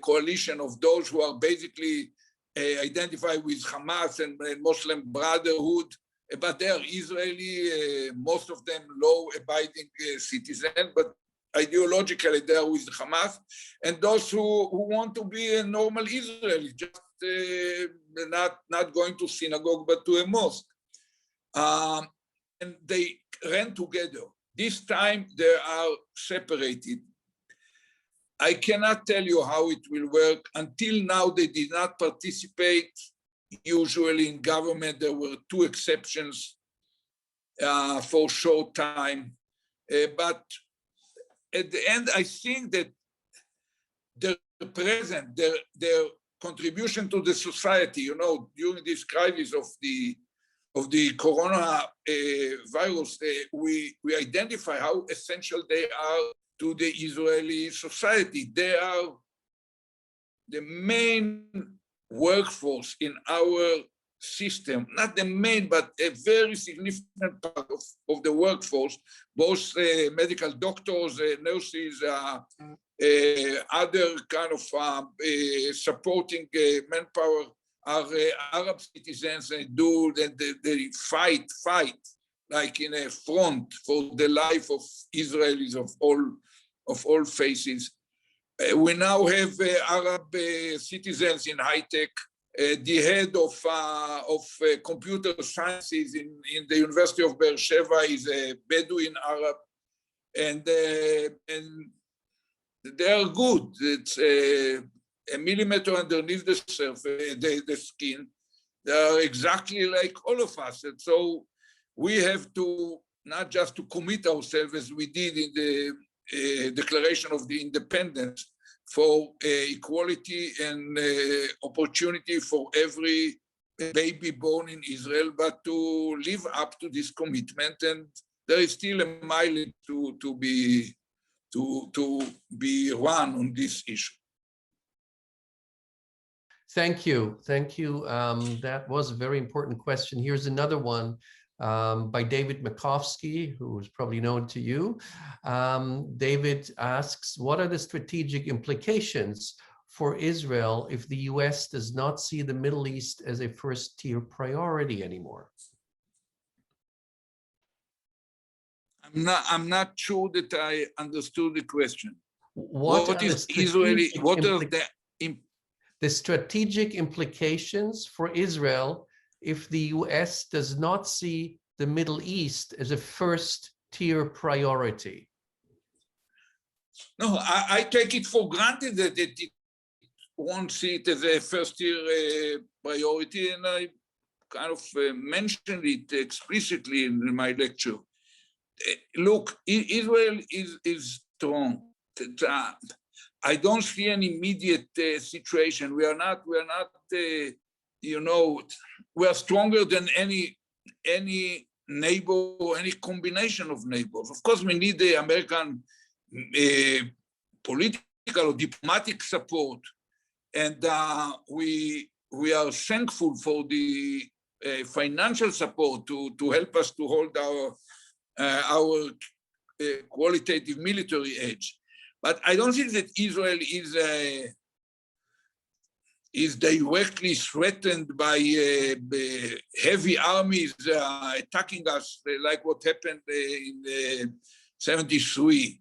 coalition of those who are basically identified with Hamas and Muslim Brotherhood, but they are Israeli, most of them law-abiding citizens, but ideologically they are with Hamas, and those who want to be a normal Israeli, just not going to synagogue but to a mosque. And they ran together. This time they are separated. I cannot tell you how it will work. Until now, they did not participate. Usually in government, there were 2 exceptions for short time. But at the end, I think that their presence, their contribution to the society, you know, during this crisis of the corona virus, we identify how essential they are to the Israeli society. They are the main workforce in our system, not the main, but a very significant part of the workforce, both medical doctors, nurses, other kind of supporting manpower are Arab citizens, and they fight like in a front for the life of Israelis of all faces. We now have Arab citizens in high tech. The head of computer sciences in the University of Beersheba is a Bedouin Arab, and they are good. It's a millimeter underneath the surface, the skin. They are exactly like all of us, and so we have to not just to commit ourselves as we did in the Declaration of the Independence for equality and opportunity for every baby born in Israel, but to live up to this commitment. And there is still a mile to be run on this issue. Thank you. That was a very important question. Here's another one by David Makovsky, who is probably known to you. David asks, what are the strategic implications for Israel if the US does not see the Middle East as a first-tier priority anymore? I'm not sure that I understood the question. What What are is the Israeli? strategic What are the strategic implications for Israel if the US does not see the Middle East as a first-tier priority? No, I take it for granted that it won't see it as a first-tier priority, and I kind of mentioned it explicitly in my lecture. Look, Israel is strong. I don't see an immediate situation. We are not. You know, we are stronger than any neighbor or any combination of neighbors. Of course, we need the American political or diplomatic support, and we are thankful for the financial support to help us to hold our qualitative military edge. But I don't think that Israel is directly threatened by heavy armies attacking us like what happened in 73.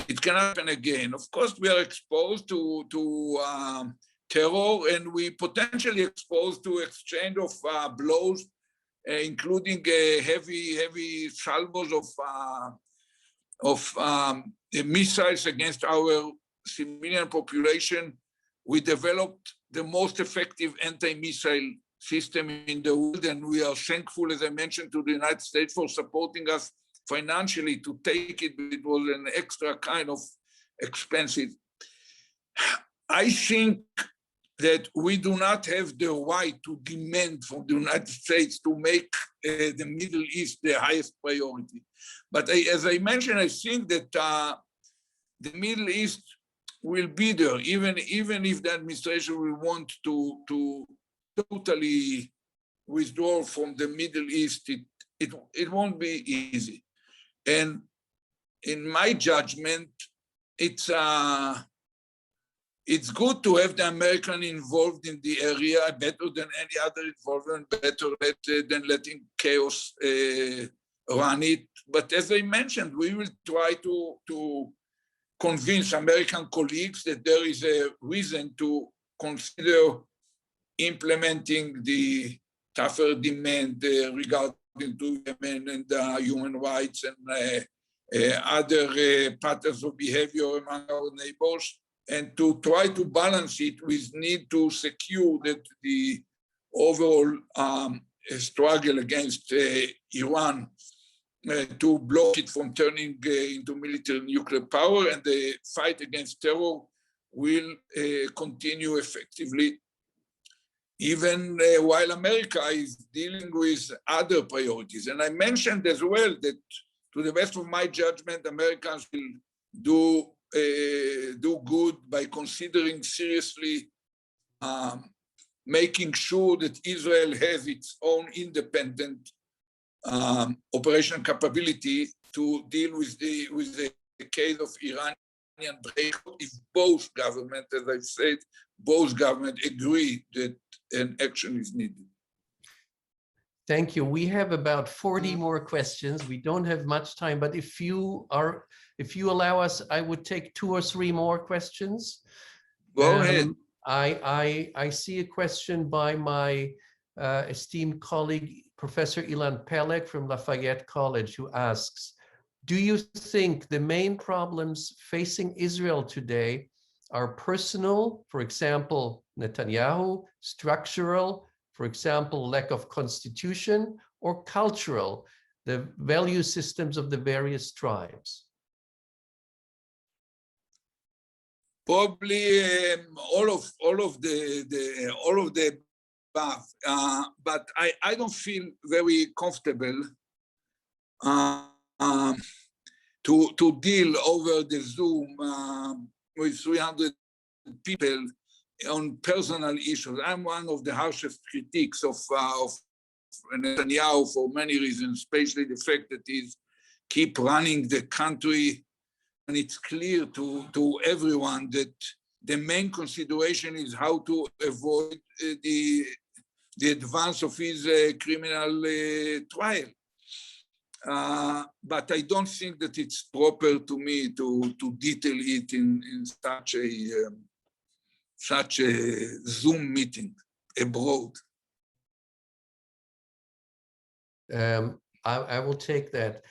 It can happen again. Of course, we are exposed to terror, and we potentially exposed to exchange of blows, including heavy salvos of missiles against our civilian population. We developed the most effective anti-missile system in the world, and we are thankful, as I mentioned, to the United States for supporting us financially to take it. It was an extra kind of expensive. I think that we do not have the right to demand from the United States to make the Middle East the highest priority. But as I mentioned, I think that the Middle East will be there, even if the administration will want to totally withdraw from the Middle East. It won't be easy. And in my judgment, it's good to have the American involved in the area, better than any other involvement, better than letting chaos run it. But as I mentioned, we will try to convince American colleagues that there is a reason to consider implementing the tougher demand regarding to Yemen and human rights and other patterns of behavior among our neighbors, and to try to balance it with need to secure that the overall struggle against Iran to block it from turning into military nuclear power, and the fight against terror will continue effectively, even while America is dealing with other priorities. And I mentioned as well that, to the best of my judgment, Americans will do good by considering seriously making sure that Israel has its own independent operational capability to deal with the case of Iranian breakout if both governments, as I've said, both governments agree that an action is needed. Thank you. We have about 40 more questions. We don't have much time, but if you allow us, I would take 2 or 3 more questions. Go ahead. I see a question by my esteemed colleague, Professor Ilan Pelek from Lafayette College, who asks, do you think the main problems facing Israel today are personal, for example, Netanyahu, structural, for example, lack of constitution, or cultural, the value systems of the various tribes? Probably all of the above, but I don't feel very comfortable to deal over the Zoom with 300 people on personal issues. I'm one of the harshest critics of Netanyahu for many reasons, especially the fact that he's keep running the country, and it's clear to everyone that the main consideration is how to avoid the advance of his criminal trial. But I don't think that it's proper to me to detail it in such a Zoom meeting abroad. I will take that.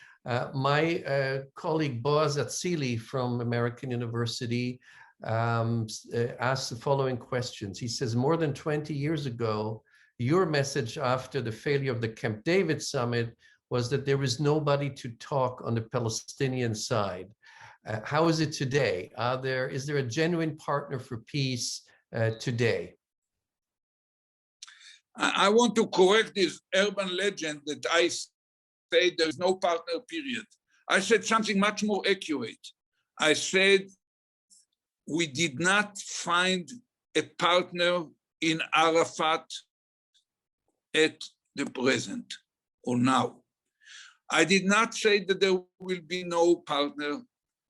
My colleague Boaz Atzili from American University asked the following questions. He says, more than 20 years ago, your message after the failure of the Camp David summit was that there is nobody to talk on the Palestinian side. How is it today? Is there a genuine partner for peace today? I want to correct this urban legend that I say there is no partner, period. I said something much more accurate. I said we did not find a partner in Arafat at the present or now. I did not say that there will be no partner.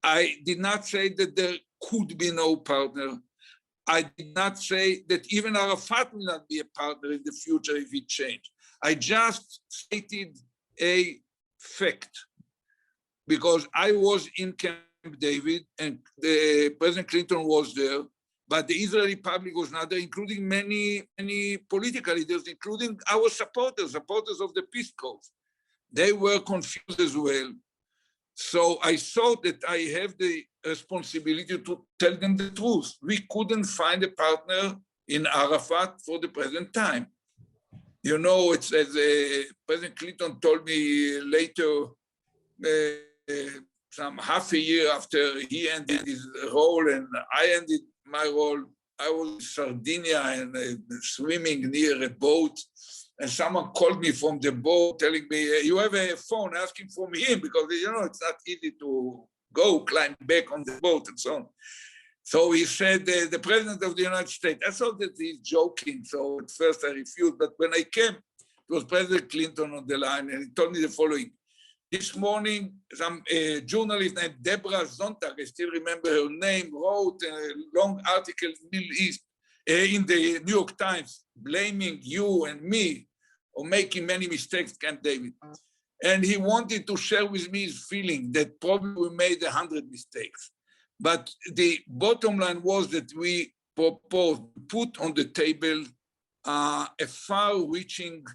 I did not say that there could be no partner. I did not say that even Arafat will not be a partner in the future if it changed. I just stated a fact because I was in Camp David and President Clinton was there, but the Israeli public was not there, including many political leaders, including our supporters of the peace cause. They were confused as well. So I thought that I have the responsibility to tell them the truth. We couldn't find a partner in Arafat for the present time. You know, it's as President Clinton told me later, some half a year after he ended his role and I ended my role, I was in Sardinia and swimming near a boat. And someone called me from the boat telling me, you have a phone, asking from him, because, you know, it's not easy to go climb back on the boat and so on. So he said, the President of the United States. I thought that he's joking. So at first I refused. But when I came, it was President Clinton on the line. And he told me the following. This morning, some journalist named Deborah Zontag, I still remember her name, wrote a long article in the New York Times, blaming you and me for making many mistakes, Camp David. And he wanted to share with me his feeling that probably we made 100 mistakes. But the bottom line was that we proposed, put on the table a far-reaching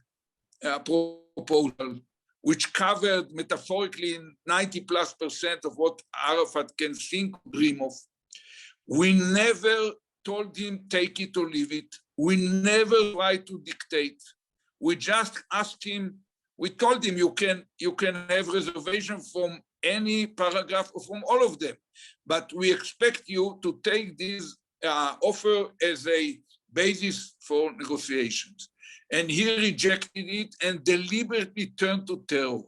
proposal, which covered metaphorically 90+% of what Arafat can think, dream of. We never told him, take it or leave it. We never tried to dictate. We just asked him, we told him, you can have reservation from any paragraph or from all of them, but we expect you to take this offer as a basis for negotiations. And he rejected it and deliberately turned to terror.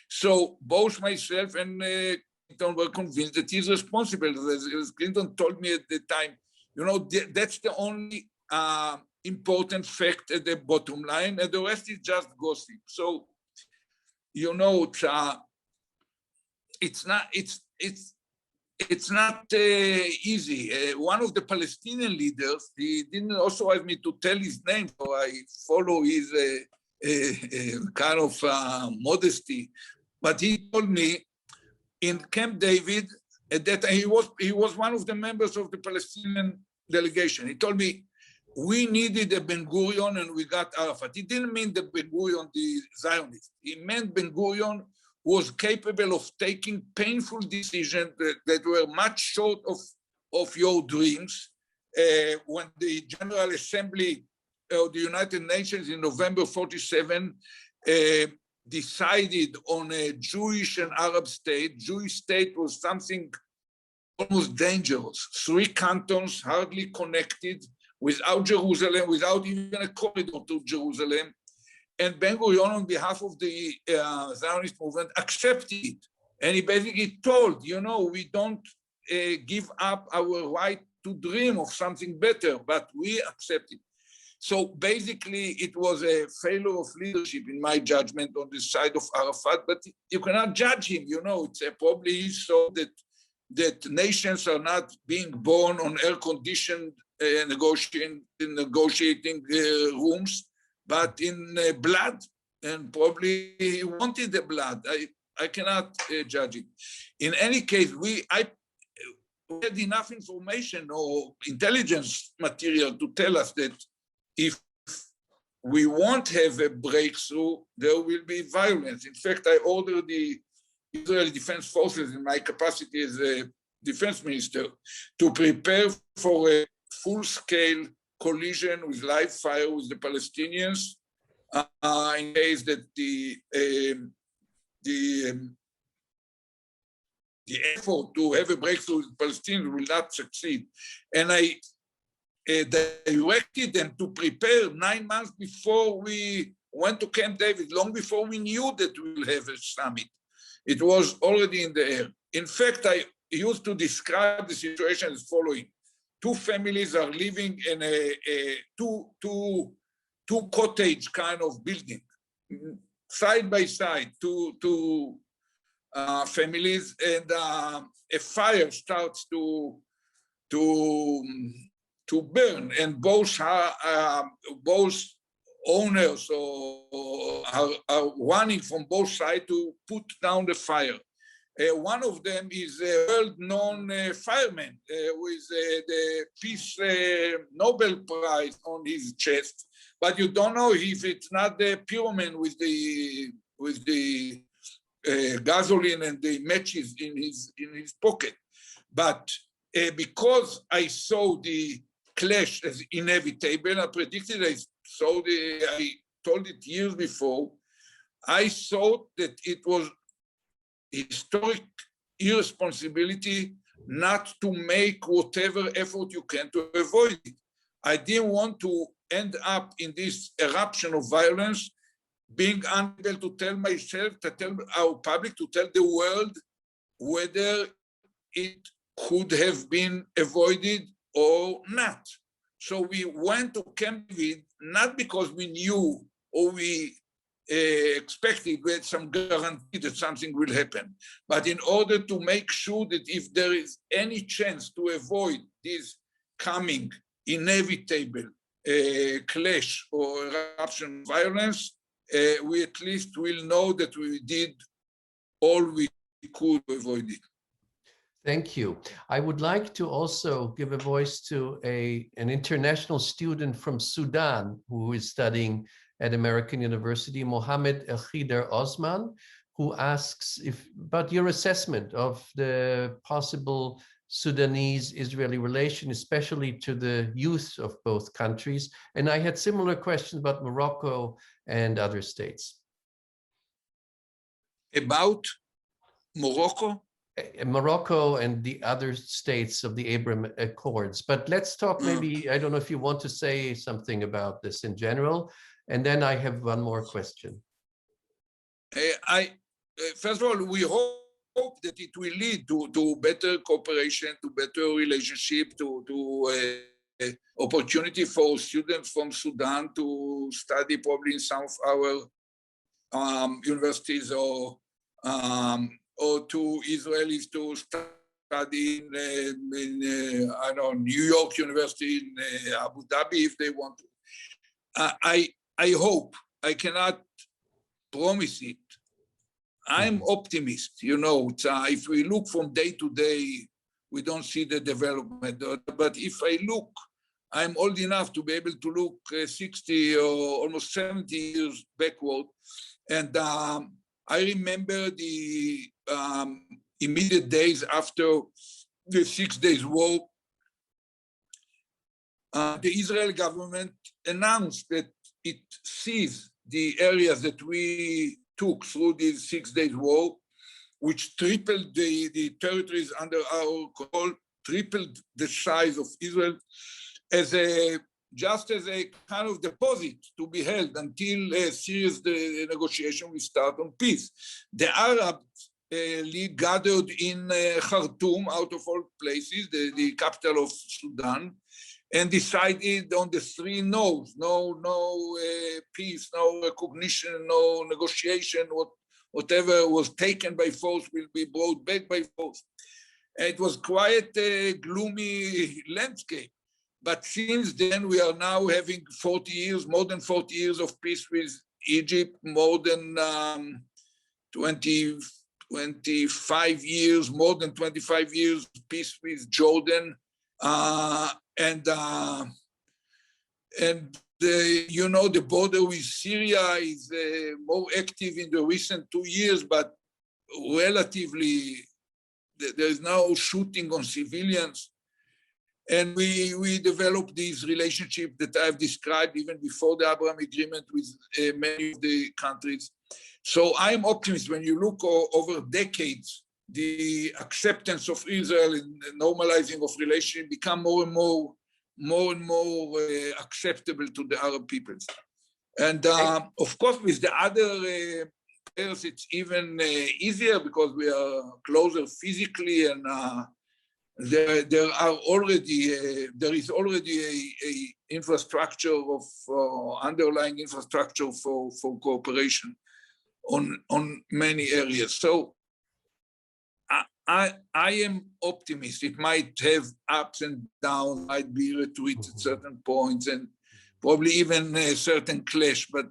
So both myself and Clinton were convinced that he's responsible. As Clinton told me at the time, you know, that's the only important fact at the bottom line, and the rest is just gossip. So, you know, it's not easy. One of the Palestinian leaders, he didn't also have me to tell his name, so I follow his kind of modesty. But he told me in Camp David, at that time, he was one of the members of the Palestinian delegation. He told me, we needed a Ben-Gurion and we got Arafat. He didn't mean the Ben-Gurion, the Zionist. He meant Ben-Gurion was capable of taking painful decisions that were much short of your dreams. When the General Assembly of the United Nations in November 47 decided on a Jewish and Arab state, Jewish state was something almost dangerous. 3 cantons hardly connected, without Jerusalem, without even a corridor to Jerusalem. And Ben-Gurion, on behalf of the Zionist movement, accepted it. And he basically told, you know, we don't give up our right to dream of something better, but we accept it. So basically, it was a failure of leadership, in my judgment, on the side of Arafat, but you cannot judge him, you know, it's probably he saw that that nations are not being born on air-conditioned negotiating rooms, but in blood, and probably he wanted the blood. I cannot judge it. In any case, I had enough information or intelligence material to tell us that if we won't have a breakthrough, there will be violence. In fact, I ordered the Israeli Defense Forces in my capacity as a defense minister to prepare for a full-scale collision with live fire with the Palestinians in case that the effort to have a breakthrough with Palestinians will not succeed. And I directed them to prepare 9 months before we went to Camp David, long before we knew that we will have a summit. It was already in the air. In fact, I used to describe the situation as following. 2 families are living in a two cottage kind of building, side by side, two families, and a fire starts to burn, and both owners are running from both sides to put down the fire. One of them is a world-known fireman with the Peace Nobel Prize on his chest, but you don't know if it's not the pyroman with the gasoline and the matches in his pocket. But because I saw the clash as inevitable, I predicted, I told it years before, I thought that it was historic irresponsibility not to make whatever effort you can to avoid it. I didn't want to end up in this eruption of violence, being unable to tell myself, to tell our public, to tell the world whether it could have been avoided or not. So we went to Camp David not because we knew or we expected, we had some guarantee that something will happen, but in order to make sure that if there is any chance to avoid this coming inevitable clash or eruption of violence, we at least will know that we did all we could to avoid it. Thank you. I would like to also give a voice to an international student from Sudan who is studying at American University, Mohammed El-Khidr Osman, who asks about your assessment of the possible Sudanese-Israeli relation, especially to the youth of both countries. And I had similar questions about Morocco and other states. About Morocco? Morocco and the other states of the Abraham Accords. But let's talk maybe, I don't know if you want to say something about this in general, and then I have one more question. First of all, we hope that it will lead to better cooperation, to better relationship, to opportunity for students from Sudan to study probably in some of our universities or to Israelis to study in I don't know, New York University, in Abu Dhabi if they want to. I hope, I cannot promise it. I'm optimist, you know, if we look from day to day, we don't see the development. But if I look, I'm old enough to be able to look 60 or almost 70 years backward. And I remember the immediate days after the 6 Days War. The Israeli government announced that it seized the areas that we took through this 6 Days War, which tripled the territories under our control, tripled the size of Israel, just as a kind of deposit to be held until a serious negotiation will start on peace. The Arab League gathered in Khartoum, out of all places, the capital of Sudan, and decided on the 3 no's: no peace, no recognition, no negotiation, whatever was taken by force will be brought back by force. It was quite a gloomy landscape. But since then, we are now having 40 years, more than 40 years of peace with Egypt, more than 25 years, more than 25 years peace with Jordan. You know, the border with Syria is more active in the recent 2 years, but relatively, there is now shooting on civilians. And we developed this relationship that I've described even before the Abraham Agreement with many of the countries. So I'm optimist. When you look over decades, the acceptance of Israel and normalizing of relations become more and more acceptable to the Arab peoples. And of course, with the other players, it's even easier because we are closer physically, and there is already a infrastructure of underlying infrastructure for cooperation on many areas. So I am optimist. It might have ups and downs, might be retreat at certain points, and probably even a certain clash. But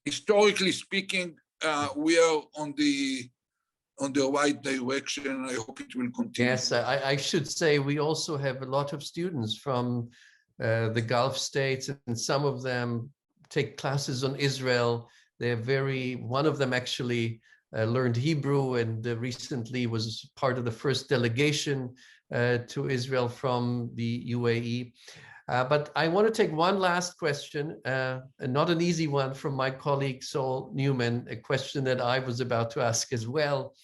historically speaking, we are on the right direction. I hope it will continue. Yes, I should say we also have a lot of students from the Gulf states, and some of them take classes on Israel. One of them actually learned Hebrew and recently was part of the first delegation to Israel from the UAE. But I want to take one last question, and not an easy one, from my colleague Saul Newman, a question that I was about to ask as well.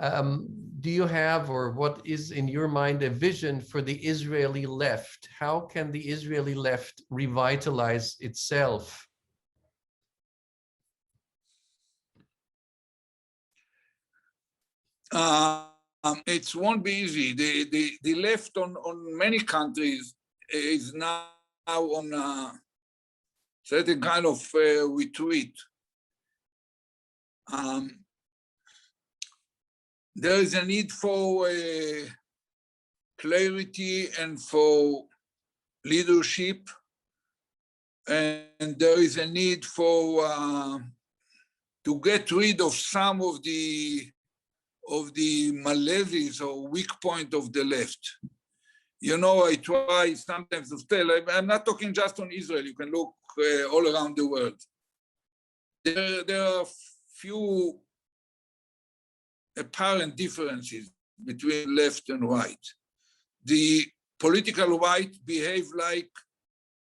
Do you have, or what is in your mind, a vision for the Israeli left? How can the Israeli left revitalize itself? It won't be easy. The left on many countries is now on a certain kind of retreat. There is a need for clarity and for leadership, and there is a need for to get rid of some of the maladies or weak point of the left. You know, I try sometimes to tell, I'm not talking just on Israel, you can look all around the world. There are few apparent differences between left and right. The political right behave like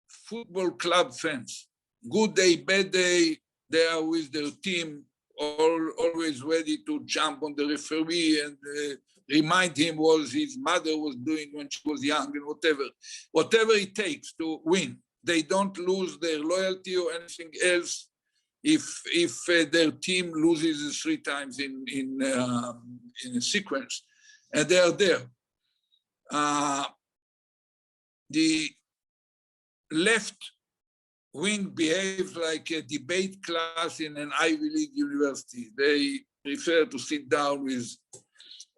football club fans. Good day, bad day, they are with their team, always ready to jump on the referee and remind him what his mother was doing when she was young, and whatever it takes to win. They don't lose their loyalty or anything else if their team loses 3 times in a sequence, and they are there. The left wing behaves like a debate class in an Ivy League university. They prefer to sit down in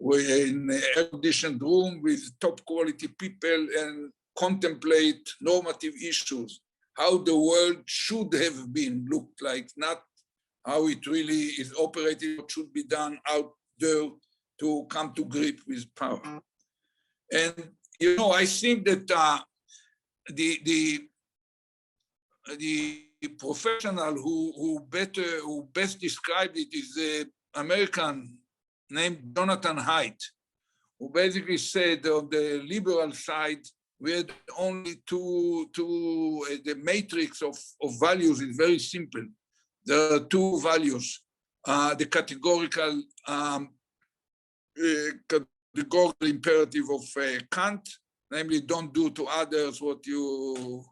an air-conditioned room with top quality people and contemplate normative issues, how the world should have been looked like, not how it really is operating, what should be done out there to come to grip with power. And, you know, I think that the professional who best described it is an American named Jonathan Haidt, who basically said on the liberal side, we had only the matrix of values is very simple. There are 2 values, the categorical imperative of Kant, namely don't do to others what you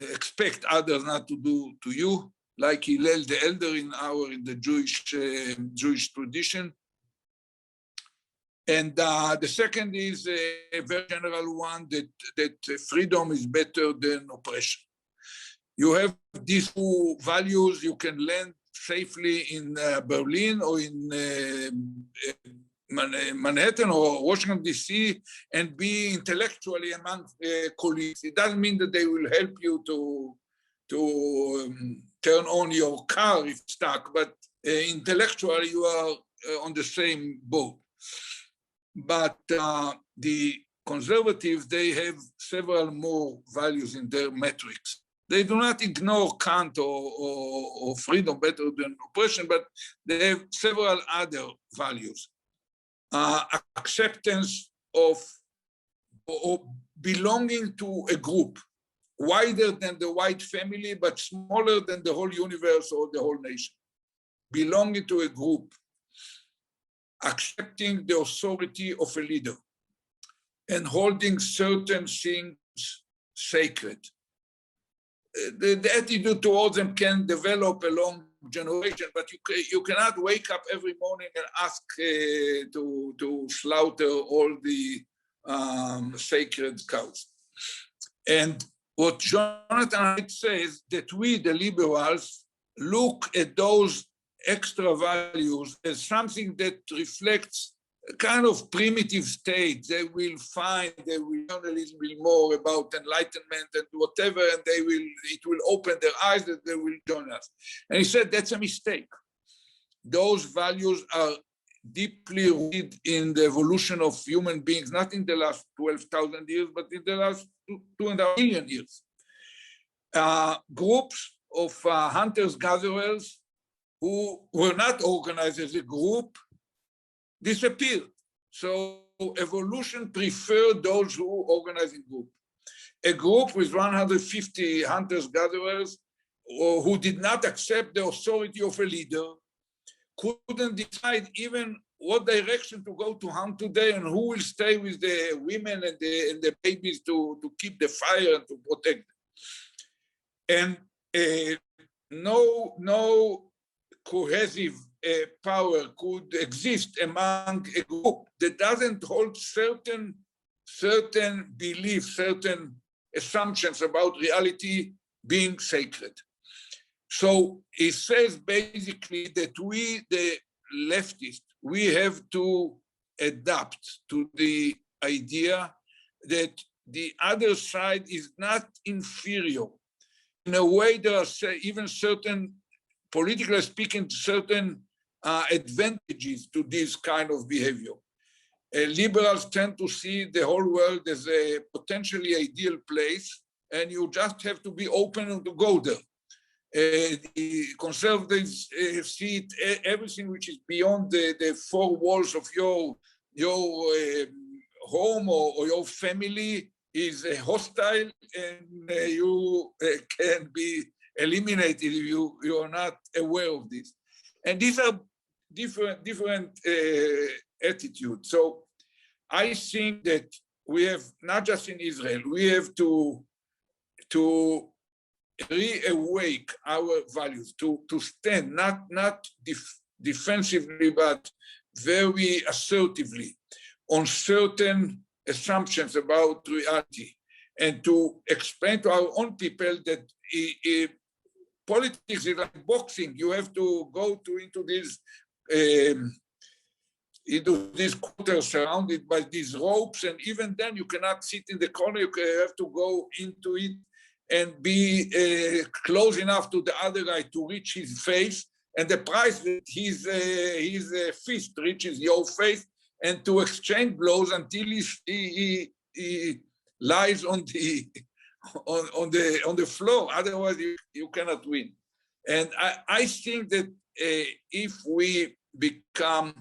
expect others not to do to you, like Hillel the Elder in the Jewish tradition. And the second is a very general one, that freedom is better than oppression. You have these 2 values, you can land safely in Berlin or in Manhattan or Washington, D.C., and be intellectually among colleagues. It doesn't mean that they will help you to turn on your car if stuck, but intellectually you are on the same boat. But the conservatives, they have several more values in their metrics. They do not ignore Kant or freedom better than oppression, but they have several other values. Acceptance of or belonging to a group, wider than the white family, but smaller than the whole universe or the whole nation. Belonging to a group, accepting the authority of a leader, and holding certain things sacred. The attitude towards them can develop along generation, but you cannot wake up every morning and ask to slaughter all the sacred cows. And what Jonathan Haidt says, that we, the liberals, look at those extra values as something that reflects a kind of primitive state. They will find, they will learn a little bit more about enlightenment and whatever, and it will open their eyes that they will join us. And he said, that's a mistake. Those values are deeply rooted in the evolution of human beings, not in the last 12,000 years, but in the last 2.5 million years. Groups of hunters-gatherers who were not organized as a group disappeared. So evolution preferred those who organize in group. A group with 150 hunters-gatherers who did not accept the authority of a leader couldn't decide even what direction to go to hunt today and who will stay with the women and the babies to keep the fire and to protect them. And no cohesive power could exist among a group that doesn't hold certain beliefs, certain assumptions about reality being sacred. So it says basically that we, the leftists, we have to adapt to the idea that the other side is not inferior. In a way, there are even certain, politically speaking, certain advantages to this kind of behavior. Liberals tend to see the whole world as a potentially ideal place, and you just have to be open to go there. The conservatives see it, everything which is beyond the four walls of your home or your family is hostile, and you can be eliminated if you are not aware of this. And these are different attitudes. So I think that we have, not just in Israel, we have to reawake our values, to stand not defensively, but very assertively on certain assumptions about reality, and to explain to our own people that politics is like boxing. You have to go into these quarters surrounded by these ropes, and even then you cannot sit in the corner. You have to go into it and be close enough to the other guy to reach his face, and the price that his fist reaches your face, and to exchange blows until he lies on the floor. Otherwise, you cannot win. And I think that if we become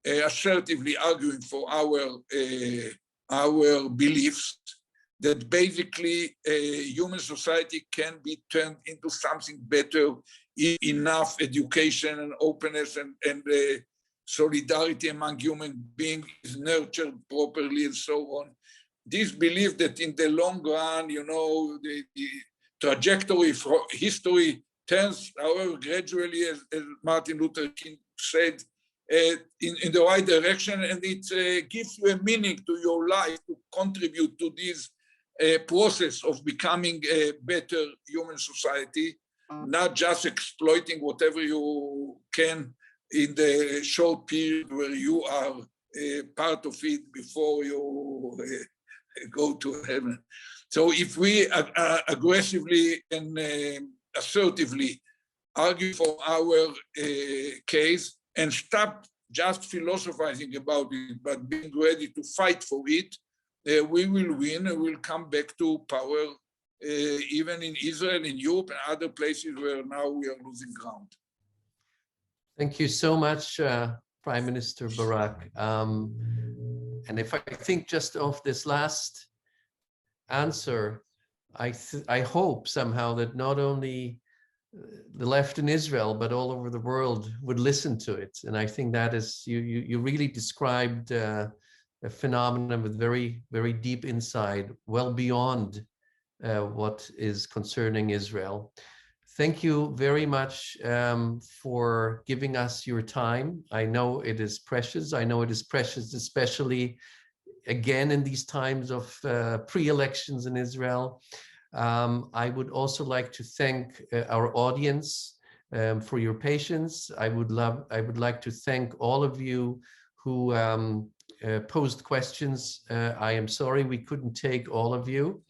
assertively arguing for our beliefs, that basically human society can be turned into something better, enough education and openness and solidarity among human beings is nurtured properly and so on. This belief that in the long run, the trajectory for history turns, however, gradually, as Martin Luther King said, in the right direction, and it gives you a meaning to your life to contribute to this process of becoming a better human society, not just exploiting whatever you can in the short period where you are part of it before you go to heaven. So if we aggressively and assertively argue for our case and stop just philosophizing about it, but being ready to fight for it, we will win and we'll come back to power, even in Israel, in Europe, and other places where now we are losing ground. Thank you so much, Prime Minister Barak. And if I think just of this last answer, I hope somehow that not only the left in Israel, but all over the world would listen to it. And I think that is, you really described a phenomenon with very, very deep insight, well beyond what is concerning Israel. Thank you very much for giving us your time. I know it is precious. I know it is precious, especially again in these times of pre-elections in Israel. I would also like to thank our audience for your patience. I would like to thank all of you who posed questions. I am sorry we couldn't take all of you.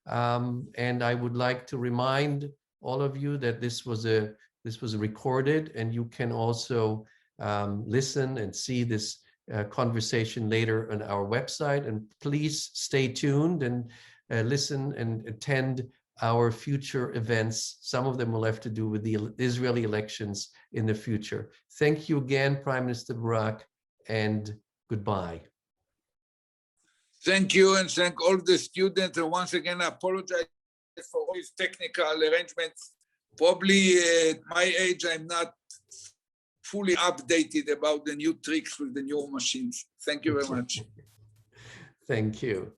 And I would like to remind all of you that this was recorded, and you can also listen and see this conversation later on our website. And please stay tuned and listen and attend our future events. Some of them will have to do with the Israeli elections in the future. Thank you again, Prime Minister Barak, and goodbye. Thank you, and thank all the students. And once again, I apologize for all these technical arrangements. Probably at my age, I'm not fully updated about the new tricks with the new machines. Thank you very much. Thank you.